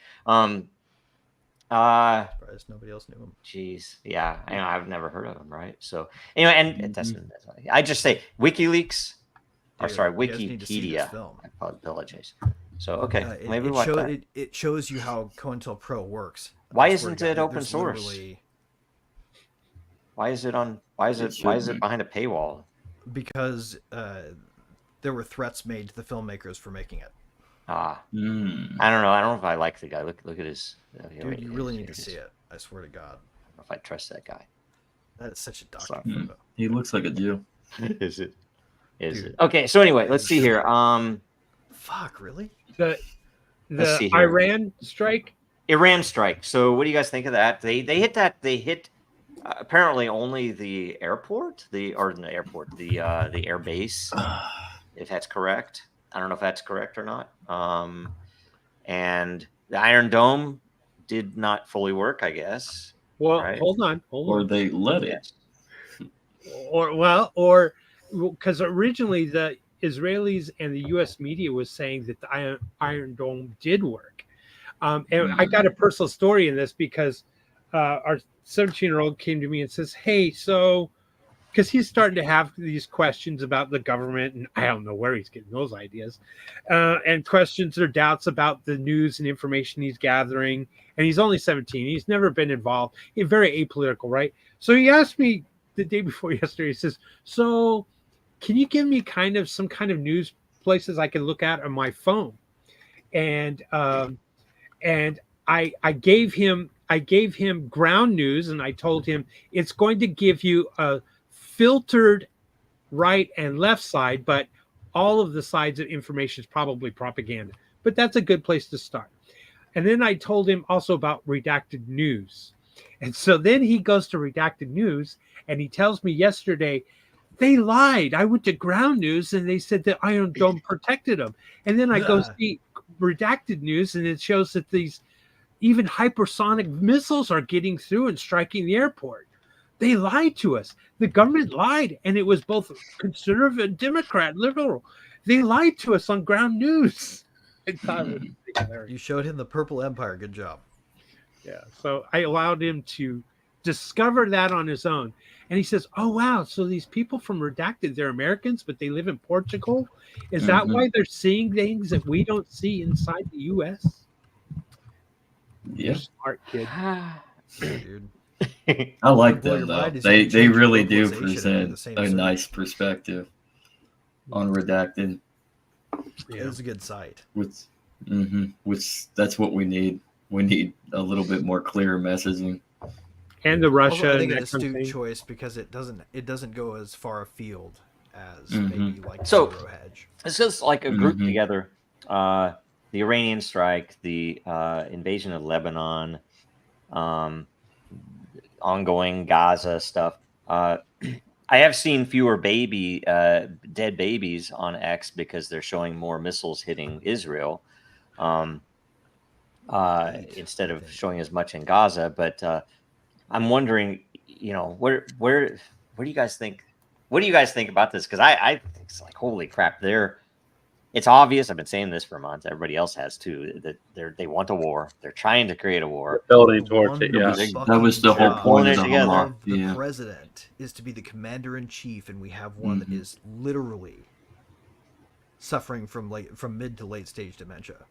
Surprised nobody else knew him. Geez, yeah, I've never heard of him, right? So anyway, and that's I just say WikiLeaks, or Dude, sorry, you guys need to see this Wikipedia. film. I apologize. So okay, maybe watch that. It shows you how COINTELPRO works. Why I swear isn't to God, it open there's source? literally- Why is it on? Why is it behind a paywall? Because there were threats made to the filmmakers for making it. I don't know. I don't know if I like the guy. Look at his. Dude, you really need to see it. I swear to God. I don't know if I trust that guy. That is such a document photo. He looks like a Jew. Is it? Is Dude. it? Okay. So anyway, let's see here. Fuck, really? The Let's see here. Iran strike. Iran strike. So what do you guys think of that? They hit that. They hit apparently only the airport, the air base, if that's correct. I don't know if that's correct or not. And the Iron Dome did not fully work, I guess. Well, right? hold on. Or they let it. Or because originally the Israelis and the U.S. media was saying that the Iron Dome did work. And I got a personal story in this because our 17-year-old came to me and says, hey, so, because he's starting to have these questions about the government, and I don't know where he's getting those ideas, and questions or doubts about the news and information he's gathering. And he's only 17. He's never been involved. He's very apolitical, right? So he asked me the day before yesterday, he says, so can you give me some kind of news places I can look at on my phone? And I gave him ground news, and I told him it's going to give you a filtered right and left side, but all of the sides of information is probably propaganda. But that's a good place to start. And then I told him also about redacted news. And so then he goes to redacted news, and he tells me yesterday, they lied. I went to ground news, and they said that Iron Dome protected them. And then I go see redacted news, and it shows that these even hypersonic missiles are getting through and striking the airport. They lied to us. The government lied, and it was both conservative and Democrat, liberal. They lied to us on ground news. I thought it was hilarious. You showed him the Purple Empire. Good job. Yeah. So I allowed him to discover that on his own. And he says, oh, wow. So these people from Redacted, they're Americans, but they live in Portugal. Is that why they're seeing things that we don't see inside the U.S.? Yeah. Smart kid. Dude. I like Blow them your though. mind is They you change really do localization and do the present same a thing. nice perspective on Redacted. It is a good site. Which that's what we need. We need a little bit more clear messaging. And the Russia. Also, I think and an that kind of astute thing. choice because it doesn't go as far afield as maybe like So- Zero Hedge. It's just like a group together. The Iranian strike, the invasion of Lebanon, ongoing Gaza stuff. I have seen fewer dead babies on X because they're showing more missiles hitting Israel instead of showing as much in Gaza. But I'm wondering, where do you guys think? What do you guys think about this? Because I think it's like, holy crap, it's obvious. I've been saying this for months. Everybody else has too. That they want a war. They're trying to create a war. Building towards it, yeah. That was the whole point of the together. war. Of the Yeah. president is to be the commander in chief, and we have one that is literally suffering from mid to late stage dementia.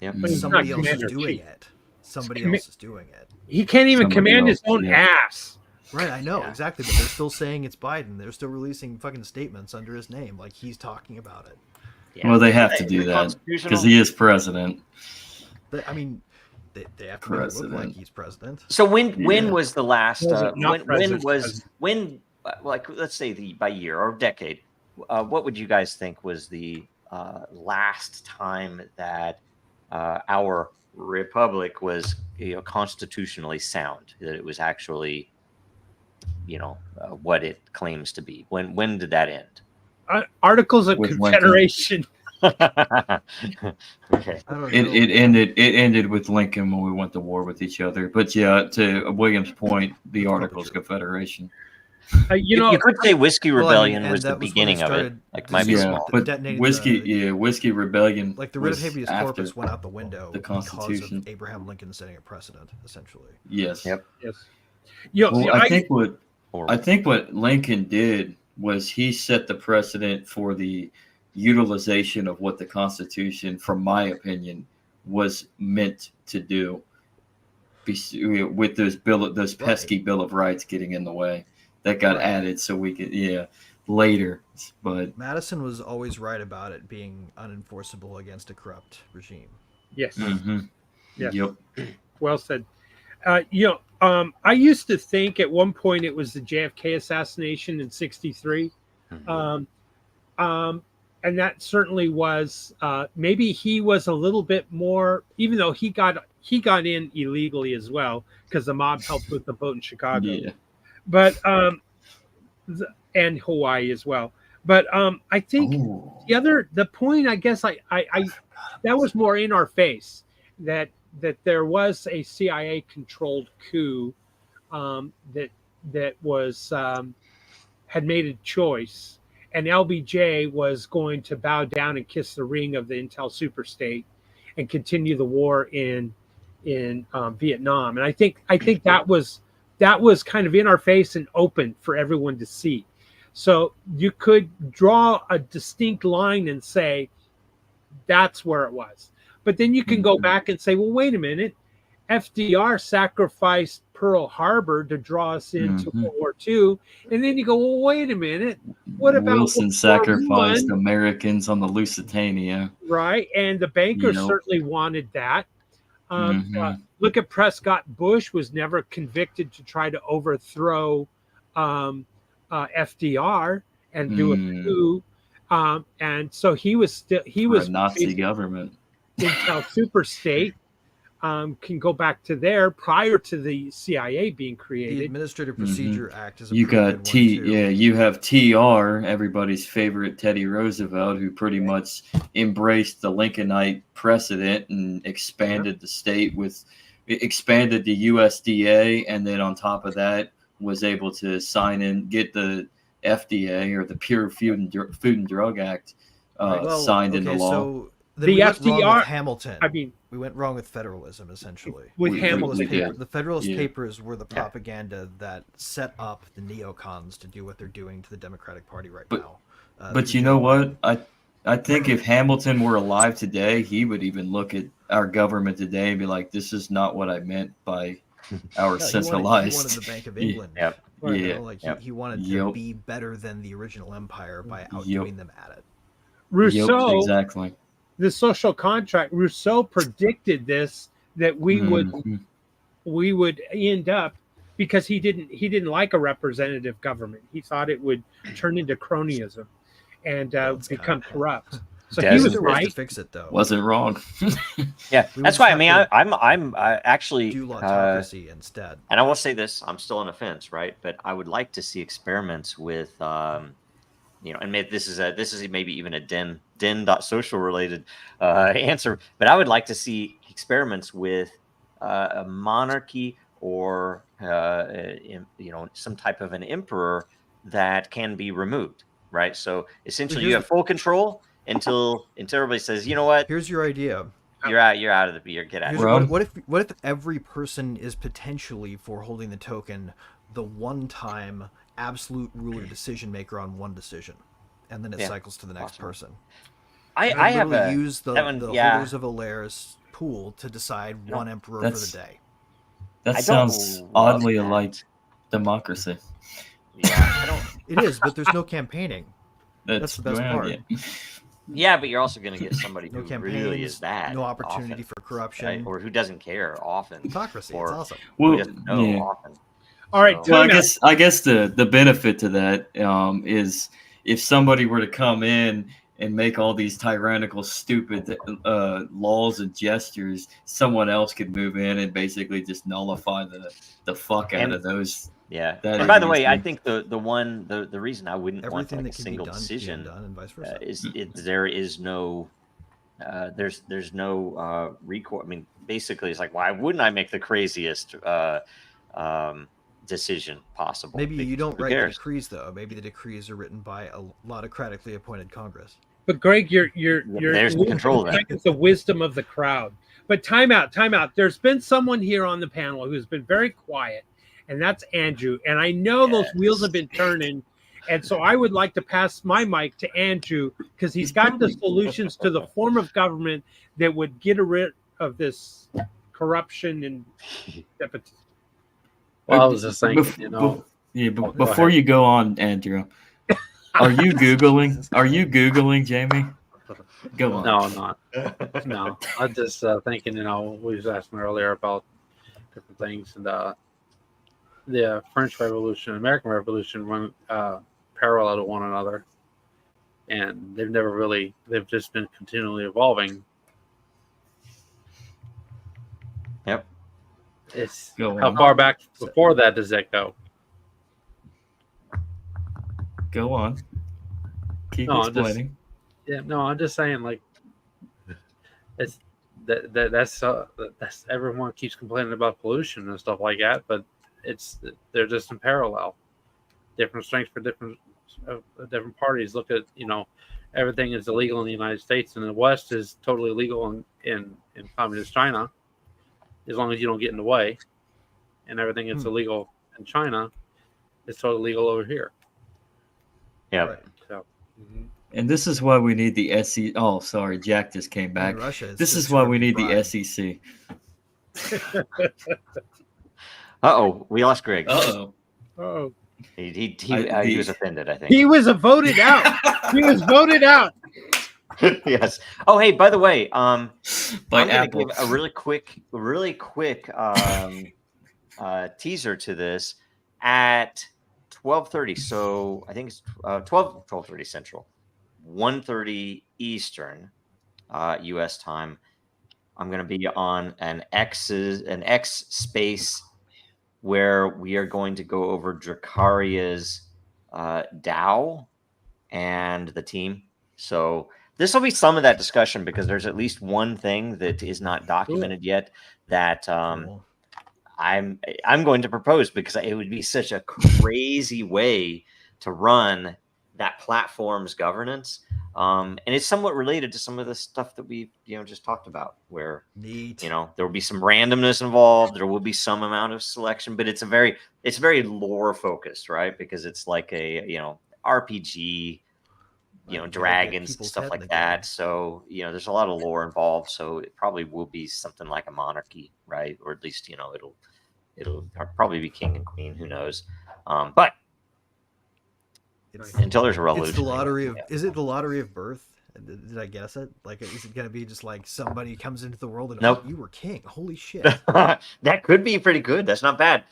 Yep. But he's Somebody not else is commander in doing chief. it. Somebody commi- else is doing it. He can't even Somebody command his else, own yeah. ass. Right, I know Yeah. exactly, but they're still saying it's Biden. They're still releasing fucking statements under his name, like he's talking about it. Yeah. Well, they have to Is do it that constitutional? because he is president. I mean, they have to make it look President. like he's president. So when Yeah. was the last? Was it not When like let's say by year or decade? What would you guys think was the last time that our republic was constitutionally sound? That it was actually what it claims to be. When did that end? Articles of With Confederation. Okay. I don't know. It ended with Lincoln when we went to war with each other. But yeah, to William's point, the That's probably Articles true. of Confederation. You could say Whiskey Well, I mean, Rebellion and was the that was when they beginning of it. started Like, might be this- Yeah, small. but detonating Whiskey Rebellion like the writ of was habeas after. corpus went out the window the because Constitution. of Abraham Lincoln setting a precedent, essentially. Yes. Yep. Yes. You know, Well, I think what Lincoln did was he set the precedent for the utilization of what the Constitution, from my opinion, was meant to do. With those pesky Bill of Rights getting in the way, that got added so we could later. But Madison was always right about it being unenforceable against a corrupt regime. yes. mhm. Yes. Yep. Well said. I used to think at one point it was the JFK assassination in '63. And that certainly was maybe he was a little bit more, even though he got in illegally as well because the mob helped with the vote in Chicago. Yeah. But and Hawaii as well. But I think the point, I guess, I that was more in our face that there was a CIA controlled coup that was had made a choice, and LBJ was going to bow down and kiss the ring of the Intel superstate and continue the war in Vietnam. And I think that was kind of in our face and open for everyone to see. So you could draw a distinct line and say that's where it was. But then you can go back and say, well, wait a minute. FDR sacrificed Pearl Harbor to draw us into World War II. And then you go, well, wait a minute. What about Wilson sacrificed Americans on the Lusitania? Right. And the bankers certainly wanted that. Look at Prescott Bush was never convicted to try to overthrow FDR and do a coup. And so he was a Nazi government. Intel super state. Can go back to there prior to the CIA being created. The Administrative Procedure Act is a you pretty got good one, too. you have TR, everybody's favorite Teddy Roosevelt, who pretty much embraced the Lincolnite precedent and expanded the state expanded the USDA, and then on top of that was able to get the FDA, or the Pure Food and Drug Act, signed into law. So then The we went FDR wrong with Hamilton. I mean, we went wrong with federalism, essentially. With Hamilton. The Federalist Papers were the propaganda that set up the neocons to do what they're doing to the Democratic Party now. But you know what? I think if Hamilton were alive today, he would even look at our government today and be like, "This is not what I meant by our centralized." He wanted the Bank of England. He wanted to be better than the original empire by outdoing them at it. Rousseau, exactly. The social contract. Rousseau predicted this, that we would end up, because he didn't like a representative government. He thought it would turn into cronyism and become corrupt. So he was right to fix it, though. Wasn't wrong. Yeah, that's why. I mean, I'm actually do autocracy instead. And I will say this: I'm still on the fence, right? But I would like to see experiments with, and maybe this is maybe even a Den.Social related answer. But I would like to see experiments with a monarchy or some type of an emperor that can be removed, right? So essentially, you have full control until everybody says, you know what? Here's your idea. You're out of the beer. Get out. What if every person is potentially, for holding the token, the one-time absolute ruler decision maker on one decision, and then it cycles to the next person. I have use the holders of Alair's pool to decide one emperor for the day. That sounds oddly like democracy. Yeah, It is, but there's no campaigning. That's the best part. Yeah, but you're also going to get somebody who really is no opportunity for corruption, right? Or who doesn't care often. Autocracy, it's awesome. Who doesn't know often. All right. Well, I guess the benefit to that is if somebody were to come in and make all these tyrannical, stupid laws and gestures, someone else could move in and basically just nullify the fuck out of those. Yeah. That And by the way, idiocy. I think the reason I wouldn't want Everything like that a can be single done decision can be done, and vice versa. there is no there's no recourse. I mean, basically, it's like, why wouldn't I make the craziest decision possible? Maybe you don't Who write the cares? decrees, though. Maybe the decrees are written by a autocratically appointed Congress. But Greg, you're There's the control of that. It's the wisdom of the crowd. But time out. There's been someone here on the panel who's been very quiet, and that's Andrew. And I know those wheels have been turning. And so I would like to pass my mic to Andrew because he's got the solutions to the form of government that would get rid of this corruption and nepotism. Well, I was just saying, before you go on, Andrew, are you Googling? Are you Googling, Jamie? Go on. No, I'm not. No, I'm just thinking. We was asking earlier about different things, and the French Revolution, and American Revolution run parallel to one another, and they've just been continually evolving. Yep. It's Go how on. far back before that does that go? Go on. Keep No, explaining. I'm just saying, like, it's that's everyone keeps complaining about pollution and stuff like that, but they're just in parallel, different strengths for different parties. Look at everything is illegal in the United States, and the West is totally legal in communist China, as long as you don't get in the way, and everything that's illegal in China is totally legal over here. Yeah. Right. So. And this is why we need the SEC. Oh, sorry, Jack just came back. In Russia, it's This just is why we whoever need you the bribe. SEC. Uh-oh, we lost Greg. Uh-oh. Oh, He was offended, I think. he was voted out. He was voted out. Yes. Oh, hey, by the way, By I'm going to Apple. give a really quick teaser to this at 12:30. So I think it's 12:30 Central, 1:30 Eastern, U.S. time. I'm going to be on an X space where we are going to go over Dracaria's DAO and the team. So this will be some of that discussion because there's at least one thing that is not documented yet that Cool. I'm going to propose because it would be such a crazy way to run that platform's governance. And it's somewhat related to some of the stuff that we just talked about, where Neat. there will be some randomness involved. There will be some amount of selection, but it's very lore focused, right? Because it's like a RPG, Right, you gotta get dragons and people's stuff head in like the that. game. So there's a lot of lore involved. So it probably will be something like a monarchy, right? Or at least it'll probably be king and queen. Who knows? But It's, until there's a revolution, it's the lottery of. Is it the lottery of birth? Did I guess it? Like, is it gonna be just like somebody comes into the world and Nope. you were king? Holy shit! that could be pretty good. That's not bad.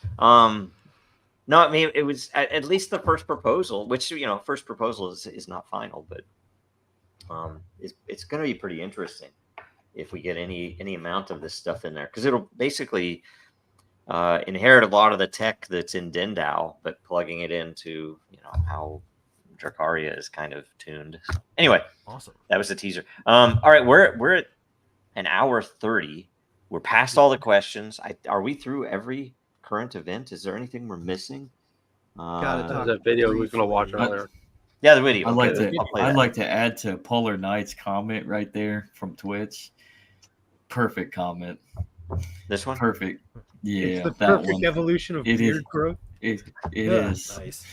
No, I mean it was at least the first proposal, which first proposal is not final, but it's going to be pretty interesting if we get any amount of this stuff in there, because it'll basically inherit a lot of the tech that's in Den.DAO, but plugging it into how Dracaria is kind of tuned. Anyway, Awesome. that was a teaser. All right, we're at an hour 30. We're past all the questions. Are we through every current event? Is there anything we're missing? Gotta There's talk that video we were going to watch briefly. earlier. Yeah, the video. I'd like Okay, to. I'll play I'd that. like to add to Polar Knight's comment right there from Twitch. Perfect comment. This one. Perfect. Yeah, It's the that perfect one. evolution of It beard is. growth. It Yeah, is nice.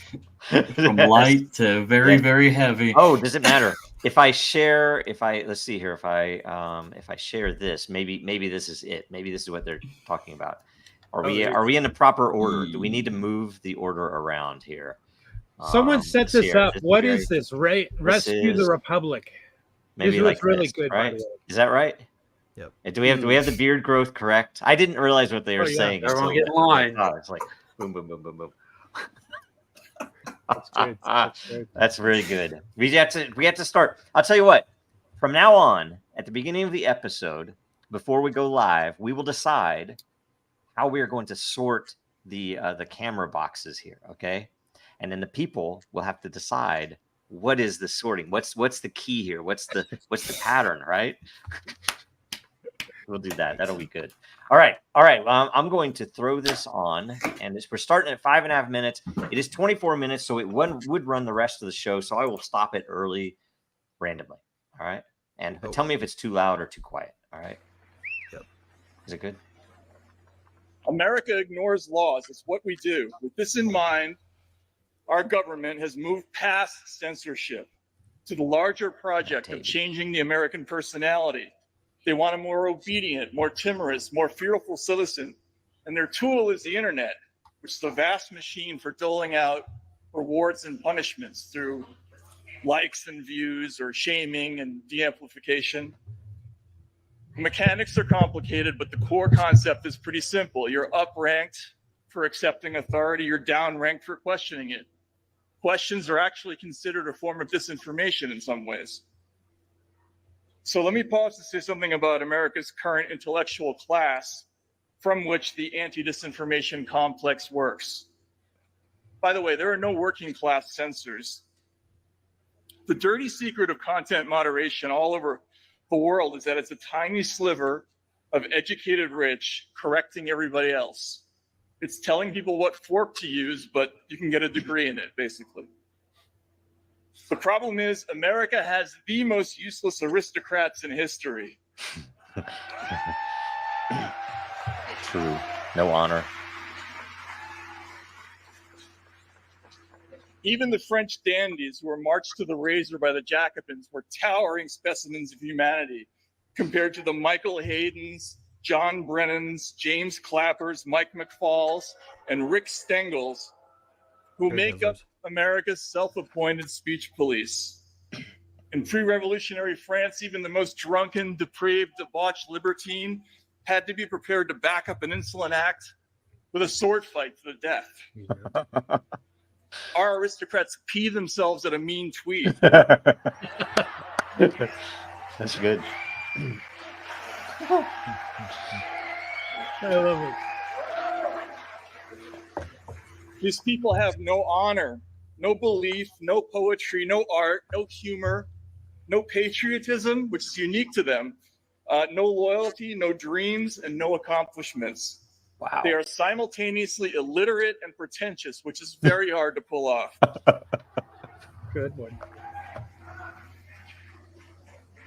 from light to very Yes. very heavy. Oh, does it matter if I share? Let's see here. If I share this, maybe this is it. Maybe this is what they're talking about. Are we in the proper order? Do we need to move the order around here? Someone set let's see this here. up. What is this? Rescue the is- Republic. Maybe This like was really this, good, by right? the way. Is that right? Yep. And do we have the beard growth correct? I didn't realize what they were Oh, yeah. saying. Everyone until- get in line. Oh, it's like boom, boom, boom, boom, boom. That's good. That's good. That's really good. We have to start. I'll tell you what. From now on, at the beginning of the episode, before we go live, we will decide how we are going to sort the camera boxes here. Okay, and then the people will have to decide what is the sorting. What's the key here? What's the pattern? Right. We'll do that. That'll be good. All right. I'm going to throw this on, and we're starting at 5.5 minutes. It is 24 minutes, so it would run the rest of the show. So I will stop it early, randomly. All right. And tell me if it's too loud or too quiet. All right. Yep. Is it good? America ignores laws. It's what we do. With this in mind, our government has moved past censorship to the larger project of changing the American personality. They want a more obedient, more timorous, more fearful citizen. And their tool is the internet, which is a vast machine for doling out rewards and punishments through likes and views or shaming and de-amplification. The mechanics are complicated, but the core concept is pretty simple. You're up-ranked for accepting authority. You're down-ranked for questioning it. Questions are actually considered a form of disinformation in some ways. So let me pause to say something about America's current intellectual class from which the anti-disinformation complex works. By the way, there are no working class censors. The dirty secret of content moderation all over the world is that it's a tiny sliver of educated rich correcting everybody else. It's telling people what fork to use, but you can get a degree in it, basically. The problem is America has the most useless aristocrats in history. True. No honor. Even the French dandies who were marched to the razor by the Jacobins were towering specimens of humanity compared to the Michael Haydens, John Brennans, James Clappers, Mike McFalls, and Rick Stengels, who make up America's self-appointed speech police. In pre-revolutionary France, even the most drunken, depraved, debauched libertine had to be prepared to back up an insolent act with a sword fight to the death. Our aristocrats pee themselves at a mean tweet. That's good. I love it. These people have no honor, no belief, no poetry, no art, no humor, no patriotism, which is unique to them, no loyalty, no dreams, and no accomplishments. Wow. They are simultaneously illiterate and pretentious, which is very hard to pull off. Good one.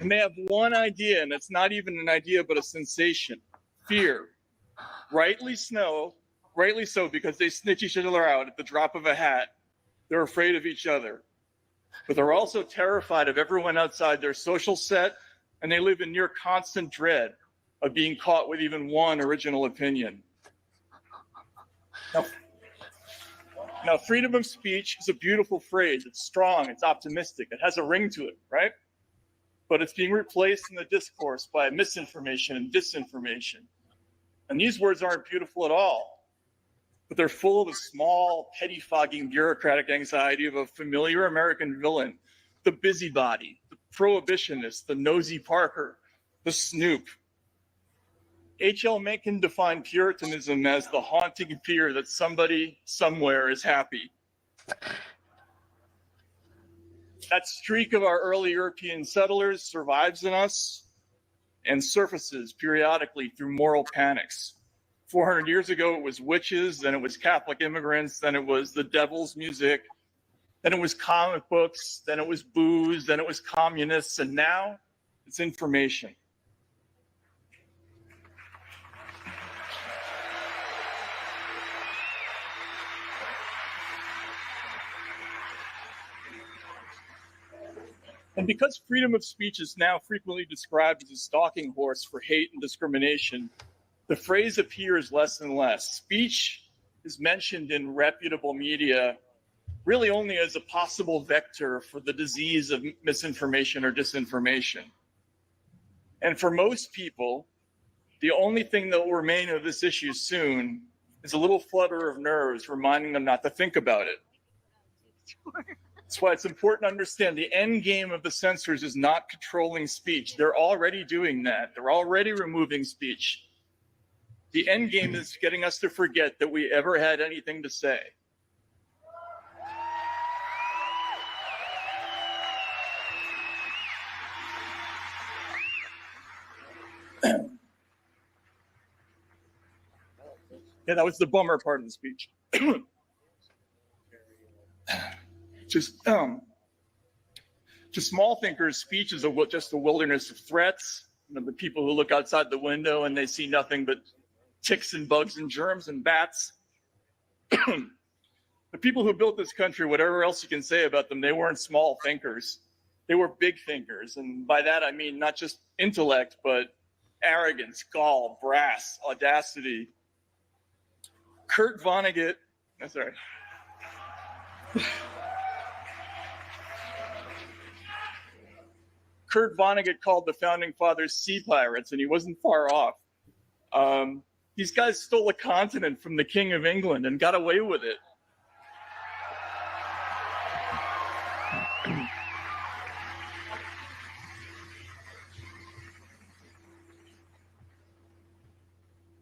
And they have one idea, and it's not even an idea, but a sensation: fear. Rightly so, because they snitch each other out at the drop of a hat. They're afraid of each other. But they're also terrified of everyone outside their social set, and they live in near constant dread of being caught with even one original opinion. Now, freedom of speech is a beautiful phrase. It's strong, it's optimistic, it has a ring to it, right? But it's being replaced in the discourse by misinformation and disinformation. And these words aren't beautiful at all, but they're full of a small, petty-fogging bureaucratic anxiety of a familiar American villain, the busybody, the prohibitionist, the nosy Parker, the snoop. H.L. Mencken defined Puritanism as the haunting fear that somebody somewhere is happy. That streak of our early European settlers survives in us and surfaces periodically through moral panics. 400 years ago, it was witches, then it was Catholic immigrants, then it was the devil's music, then it was comic books, then it was booze, then it was communists, and now it's information. And because freedom of speech is now frequently described as a stalking horse for hate and discrimination, the phrase appears less and less. Speech is mentioned in reputable media really only as a possible vector for the disease of misinformation or disinformation. And for most people, the only thing that will remain of this issue soon is a little flutter of nerves reminding them not to think about it. That's why it's important to understand the end game of the censors is not controlling speech. They're already doing that. They're already removing speech. The end game is getting us to forget that we ever had anything to say. Yeah, that was the bummer part of the speech. To small thinkers, speech is just a wilderness of threats. You know, the people who look outside the window and they see nothing but ticks and bugs and germs and bats. The people who built this country, whatever else you can say about them, they weren't small thinkers. They were big thinkers. And by that, I mean not just intellect, but arrogance, gall, brass, audacity. Kurt Vonnegut, sorry. Kurt Vonnegut called the founding fathers sea pirates, and he wasn't far off. These guys stole a continent from the King of England and got away with it.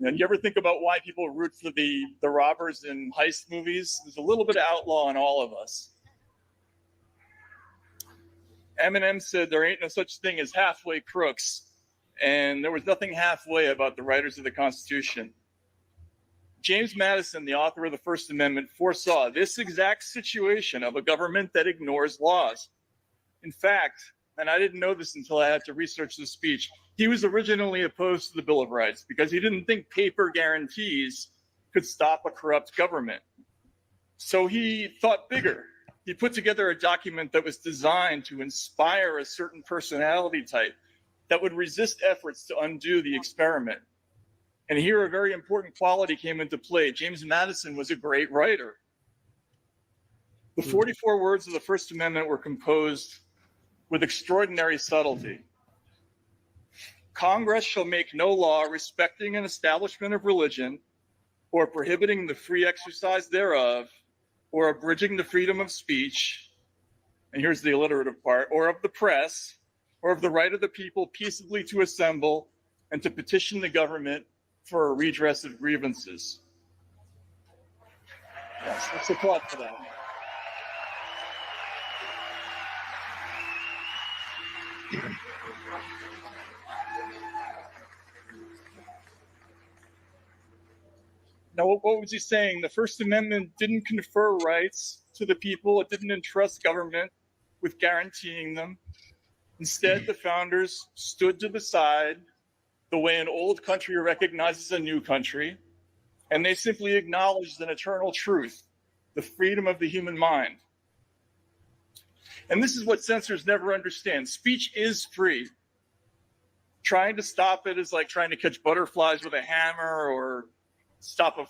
And you ever think about why people root for the robbers in heist movies? There's a little bit of outlaw in all of us. Eminem said there ain't no such thing as halfway crooks, and there was nothing halfway about the writers of the Constitution. James Madison, the author of the First Amendment, foresaw this exact situation of a government that ignores laws. In fact, and I didn't know this until I had to research the speech, he was originally opposed to the Bill of Rights because he didn't think paper guarantees could stop a corrupt government. So he thought bigger. He put together a document that was designed to inspire a certain personality type that would resist efforts to undo the experiment. And here a very important quality came into play. James Madison was a great writer. The 44 words of the First Amendment were composed with extraordinary subtlety. Congress shall make no law respecting an establishment of religion or prohibiting the free exercise thereof or abridging the freedom of speech, and here's the alliterative part, or of the press, or of the right of the people peaceably to assemble and to petition the government for a redress of grievances. Yes, let's applaud for that. Now, what was he saying? The First Amendment didn't confer rights to the people. It didn't entrust government with guaranteeing them. Instead, the founders stood to the side the way an old country recognizes a new country, and they simply acknowledged an eternal truth, the freedom of the human mind. And this is what censors never understand. Speech is free. Trying to stop it is like trying to catch butterflies with a hammer or stop a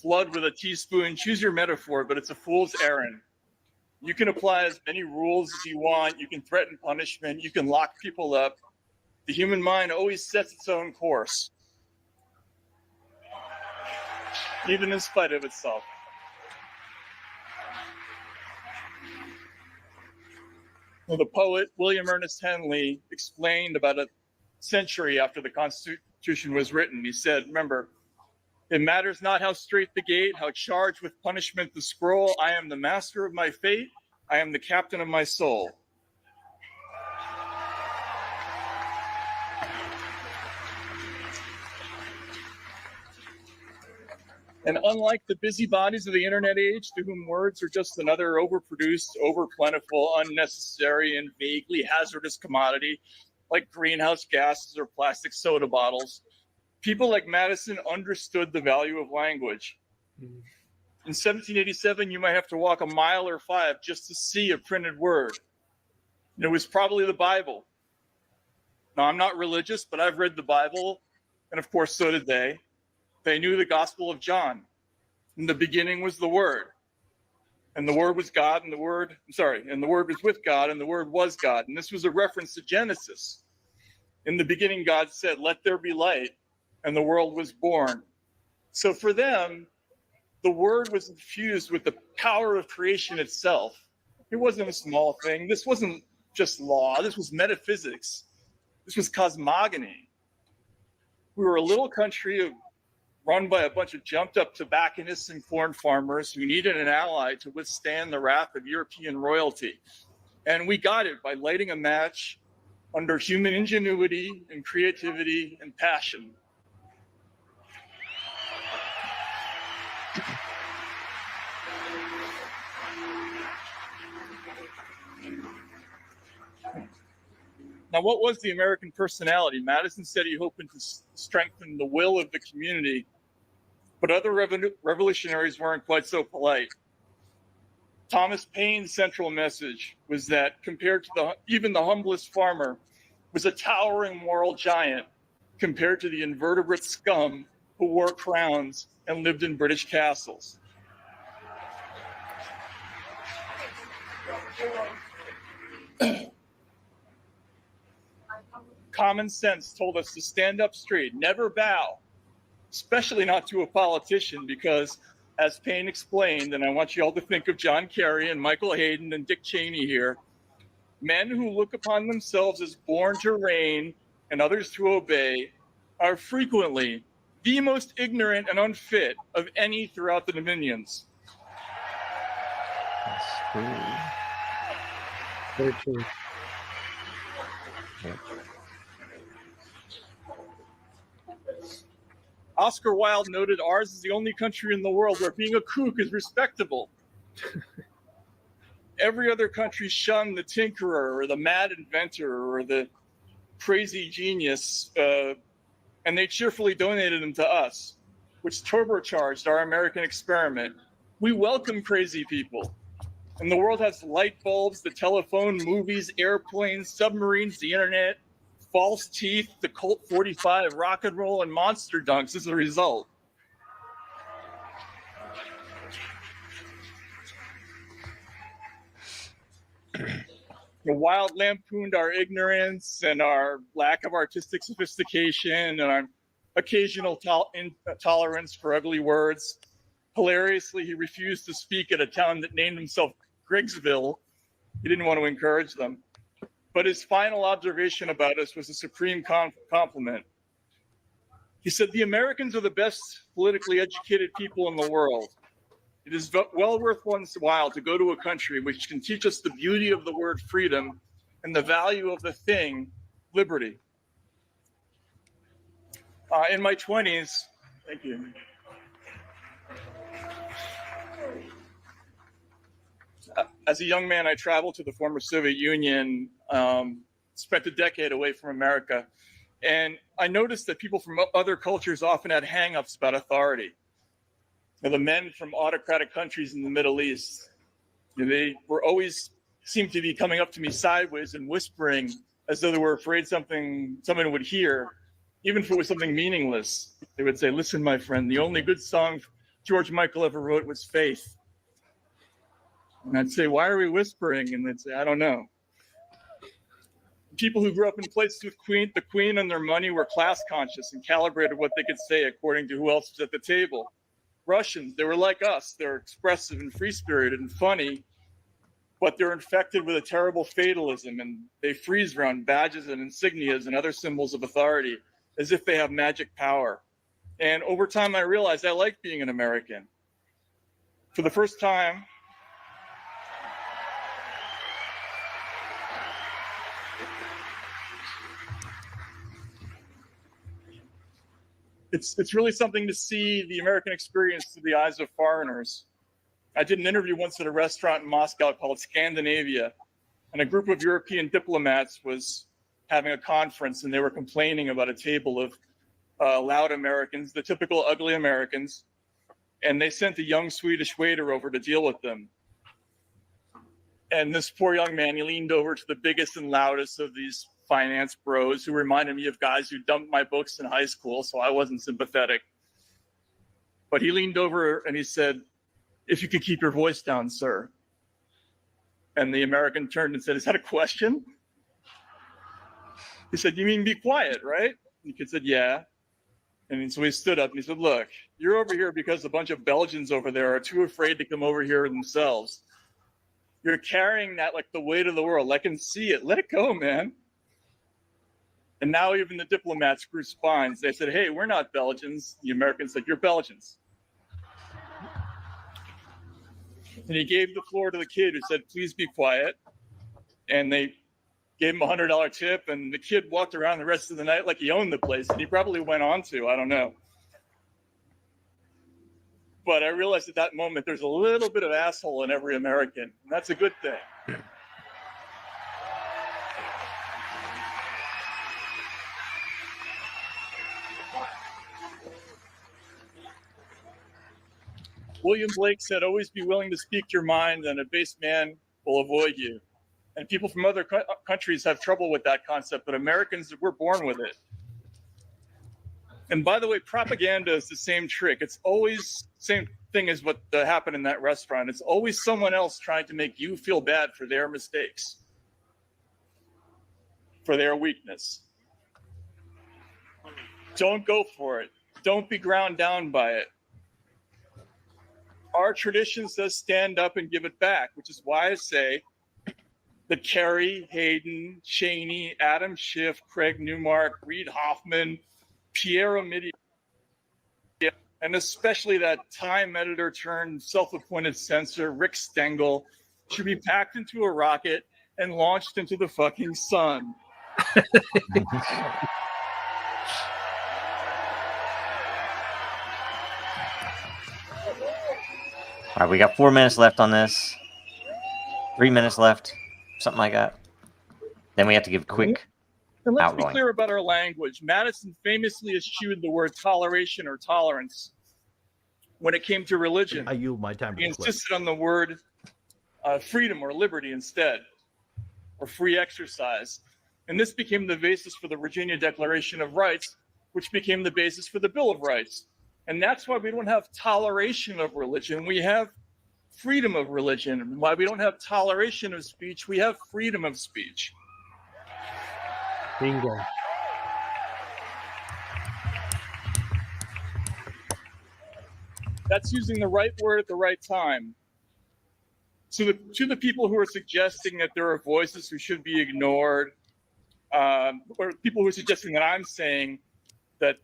flood with a teaspoon. Choose your metaphor, but it's a fool's errand. You can apply as many rules as you want. You can threaten punishment. You can lock people up. The human mind always sets its own course, even in spite of itself. Well, the poet William Ernest Henley explained about a century after the Constitution was written. He said, remember, it matters not how straight the gate, how charged with punishment the scroll. I am the master of my fate. I am the captain of my soul. And unlike the busybodies of the internet age, to whom words are just another overproduced, overplentiful, unnecessary, and vaguely hazardous commodity, like greenhouse gases or plastic soda bottles, people like Madison understood the value of language. In 1787, you might have to walk a mile or 5 just to see a printed word. And it was probably the Bible. Now, I'm not religious, but I've read the Bible, and of course, so did they. They knew the Gospel of John. In the beginning was the Word, and the Word was God, and the Word was with God, and the Word was God. And this was a reference to Genesis. In the beginning, God said, "Let there be light," and the world was born. So for them, the Word was infused with the power of creation itself. It wasn't a small thing. This wasn't just law. This was metaphysics. This was cosmogony. We were a little country run by a bunch of jumped up tobacconists and corn farmers who needed an ally to withstand the wrath of European royalty. And we got it by lighting a match under human ingenuity and creativity and passion. Now, what was the American personality? Madison said he hoped to strengthen the will of the community, but other revolutionaries weren't quite so polite. Thomas Paine's central message was that compared to even the humblest farmer was a towering moral giant compared to the invertebrate scum who wore crowns and lived in British castles. Common sense told us to stand up straight, never bow, especially not to a politician, because as Paine explained, and I want you all to think of John Kerry and Michael Hayden and Dick Cheney here, men who look upon themselves as born to reign and others to obey are frequently the most ignorant and unfit of any throughout the dominions. That's true. Very true. Yeah. Oscar Wilde noted ours is the only country in the world where being a kook is respectable. Every other country shunned the tinkerer or the mad inventor or the crazy genius, and they cheerfully donated them to us, which turbocharged our American experiment. We welcome crazy people. And the world has light bulbs, the telephone, movies, airplanes, submarines, the internet, false teeth, the Colt 45, rock and roll, and monster dunks as a result. The Wilde lampooned our ignorance and our lack of artistic sophistication and our occasional intolerance for ugly words. Hilariously, he refused to speak at a town that named himself Griggsville. He didn't want to encourage them. But his final observation about us was a supreme compliment. He said, "The Americans are the best politically educated people in the world. It is well worth one's while to go to a country which can teach us the beauty of the word freedom and the value of the thing, liberty." In my 20s, thank you. As a young man, I traveled to the former Soviet Union, spent a decade away from America, and I noticed that people from other cultures often had hang-ups about authority. The men from autocratic countries in the Middle East, they were always seemed to be coming up to me sideways and whispering as though they were afraid someone would hear, even if it was something meaningless. They would say, "Listen, my friend, the only good song George Michael ever wrote was Faith." And I'd say, "Why are we whispering?" And they'd say, "I don't know." People who grew up in places with the Queen and their money were class conscious and calibrated what they could say according to who else was at the table. Russians, they were like us. They're expressive and free-spirited and funny, but they're infected with a terrible fatalism, and they freeze around badges and insignias and other symbols of authority as if they have magic power. And over time, I realized I like being an American. For the first time, it's really something to see the American experience through the eyes of foreigners. I did an interview once at a restaurant in Moscow called Scandinavia, and a group of European diplomats was having a conference, and they were complaining about a table of loud Americans, the typical ugly Americans, and they sent a young Swedish waiter over to deal with them. And this poor young man, he leaned over to the biggest and loudest of these finance bros who reminded me of guys who dumped my books in high school, so I wasn't sympathetic. But he leaned over and he said, "If you could keep your voice down, sir." And the American turned and said, "Is that a question?" He said, "You mean be quiet, right?" And the kid said, "Yeah." And so he stood up and he said, "Look, you're over here because a bunch of Belgians over there are too afraid to come over here themselves. You're carrying that like the weight of the world. I can see it. Let it go, man. And now even the diplomats grew spines. They said, hey, we're not Belgians. The Americans said, you're Belgians. And he gave the floor to the kid who said, please be quiet. And they gave him a $100 tip. And the kid walked around the rest of the night like he owned the place. And he probably went on to, I don't know. But I realized at that moment, there's a little bit of asshole in every American. And that's a good thing. William Blake said, always be willing to speak your mind, and a base man will avoid you. And people from other countries have trouble with that concept, but Americans, we're born with it. And by the way, propaganda is the same trick. It's always the same thing as what happened in that restaurant. It's always someone else trying to make you feel bad for their mistakes, for their weakness. Don't go for it. Don't be ground down by it. Our tradition says stand up and give it back, which is why I say that Kerry, Hayden, Cheney, Adam Schiff, Craig Newmark, Reid Hoffman, Pierre Omidyar, and especially that Time editor turned self-appointed censor, Rick Stengel, should be packed into a rocket and launched into the fucking sun. All right, we got 4 minutes left on this. 3 minutes left, something like that. Then we have to give quick And let's outgoing. be clear about our language. Madison famously eschewed the word toleration or tolerance when it came to religion. I yield my time. He insisted on the word freedom or liberty instead, or free exercise. And this became the basis for the Virginia Declaration of Rights, which became the basis for the Bill of Rights. And that's why we don't have toleration of religion. We have freedom of religion. And why we don't have toleration of speech, we have freedom of speech. Bingo. That's using the right word at the right time. So to the people who are suggesting that there are voices who should be ignored, or people who are suggesting that I'm saying that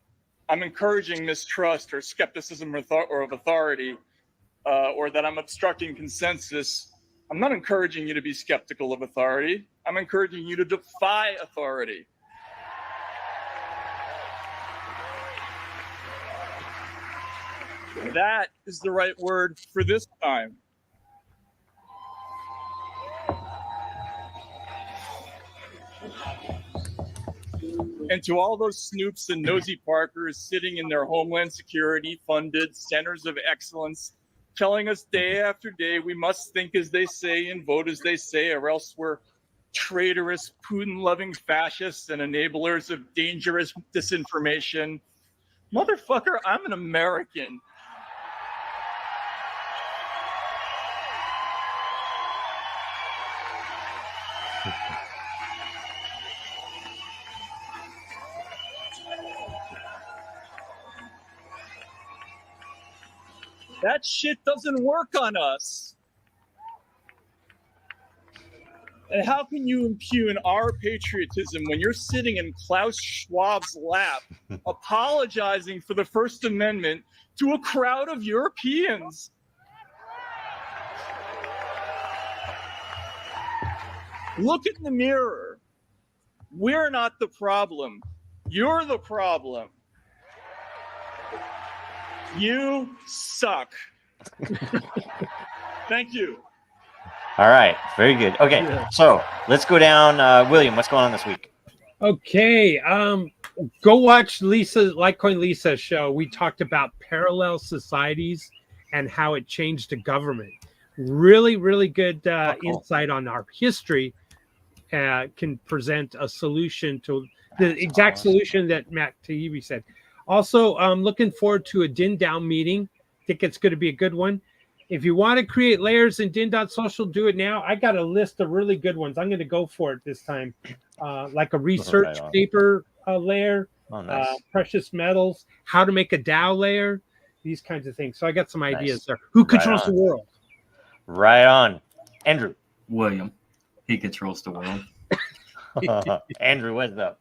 I'm encouraging mistrust or skepticism or of authority, or that I'm obstructing consensus, I'm not encouraging you to be skeptical of authority. I'm encouraging you to defy authority. That is the right word for this time. And to all those snoops and nosy Parkers sitting in their Homeland Security funded centers of excellence, telling us day after day we must think as they say and vote as they say, or else we're traitorous, Putin-loving fascists and enablers of dangerous disinformation. Motherfucker, I'm an American. That shit doesn't work on us. And how can you impugn our patriotism when you're sitting in Klaus Schwab's lap apologizing for the First Amendment to a crowd of Europeans? Look in the mirror. We're not the problem. You're the problem. You suck. Thank you. All right, very good. Okay, so let's go down. William, what's going on this week? Okay, go watch Litecoin Lisa's show. We talked about parallel societies and how it changed the government. Really, really good insight on our history. Can present a solution to the exact solution that Matt Taibbi said. Also, I'm looking forward to a Den.DAO meeting. I think it's going to be a good one. If you want to create layers in Den.Social, do it now. I got a list of really good ones. I'm going to go for it this time. Like a research paper layer, precious metals, how to make a DAO layer, these kinds of things. So I got some ideas there. Who controls the world? Right on. Andrew. William. He controls the world. Andrew, what's up?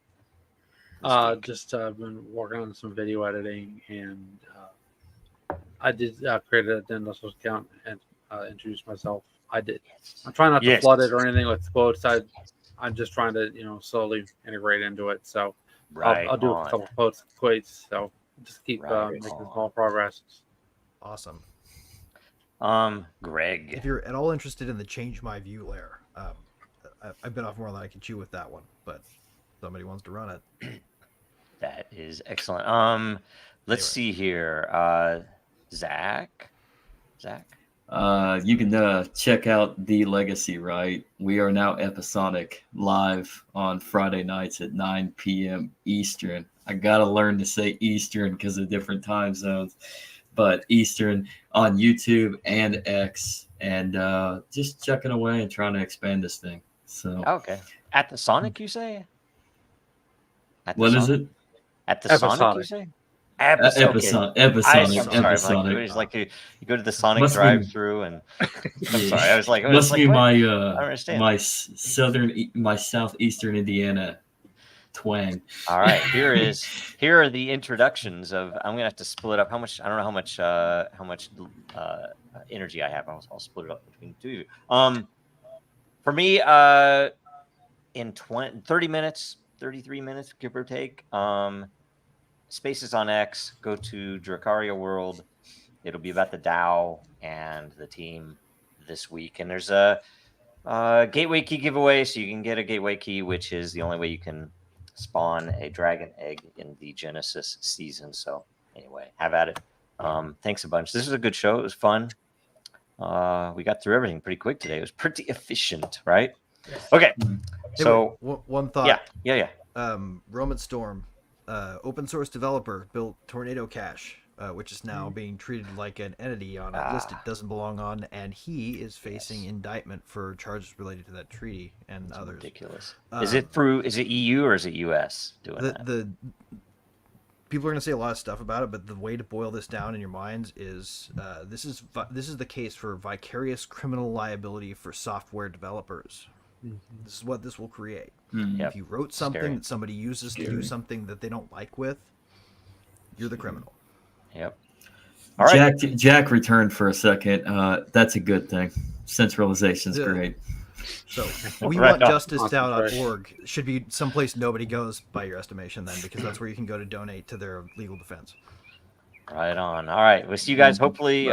Just been working on some video editing, and I did create a Den.Social account and introduce myself. I'm trying not to flood it or anything with quotes. I'm just trying to, slowly integrate into it. So I'll do a couple quotes. So just keep making small progress. Awesome. Greg, if you're at all interested in the change my view layer, I bit off more than I can chew with that one, but somebody wants to run it. That is excellent. Let's see here. Zach. You can check out The Legacy, right? We are now episodic live on Friday nights at 9 p.m. Eastern. I got to learn to say Eastern because of different time zones, but Eastern on YouTube and X, and just chucking away and trying to expand this thing. So okay. At the Sonic, you say? What is it? At the Sonic, you say? Episonic. I'm sorry. It was like you go to the Sonic drive-through, and I'm sorry. I was like, must be my my southeastern Indiana twang. All right, here are the introductions of. I'm gonna have to split up. How much? I don't know how much energy I have. I'll split it up between the two of you. For me, in 30 minutes, 33 minutes, give or take. Spaces on X, go to Dracaria World. It'll be about the DAO and the team this week. And there's a gateway key giveaway, so you can get a gateway key, which is the only way you can spawn a dragon egg in the Genesis season. So anyway, have at it. Thanks a bunch. This was a good show. It was fun. We got through everything pretty quick today. It was pretty efficient, right? Okay. So one thought. Yeah. Roman Storm. Open source developer built Tornado Cash, which is now being treated like an entity on a list it doesn't belong on, and he is facing indictment for charges related to that treaty and others. Ridiculous. Is it EU or is it US doing that? The people are going to say a lot of stuff about it, but the way to boil this down in your minds is this is the case for vicarious criminal liability for software developers. Mm-hmm. This is what this will create. Mm-hmm. If you wrote something that somebody uses to do something that they don't like with, you're the criminal. Yep. All right. Jack returned for a second. That's a good thing. Centralization's great. So we want justice.org should be someplace nobody goes by your estimation then, because that's where you can go to donate to their legal defense. Right on. All right. We'll see you guys. Hopefully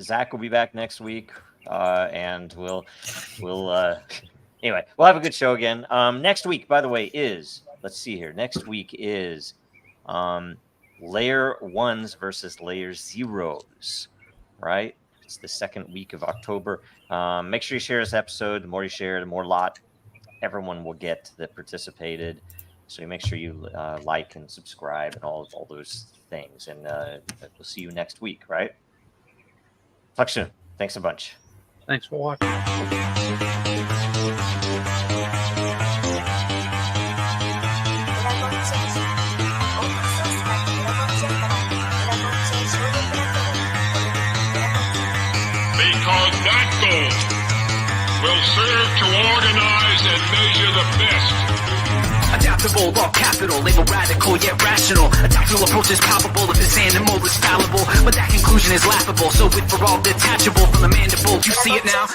Zach will be back next week. And we'll anyway, we'll have a good show again. Next week, by the way, let's see here. Next week is layer 1s versus layer 0s, right? It's the second week of October. Make sure you share this episode. The more you share, the more everyone will get that participated. So you make sure you like and subscribe and all those things. And we'll see you next week, right? Talk soon. Thanks a bunch. Thanks for watching. Because that goal will serve to organize and measure the best. Adaptable, raw capital, label radical yet rational. A tactical approach is palpable if this animal is fallible, but that conclusion is laughable. So with for all detachable from the mandible, you see it now.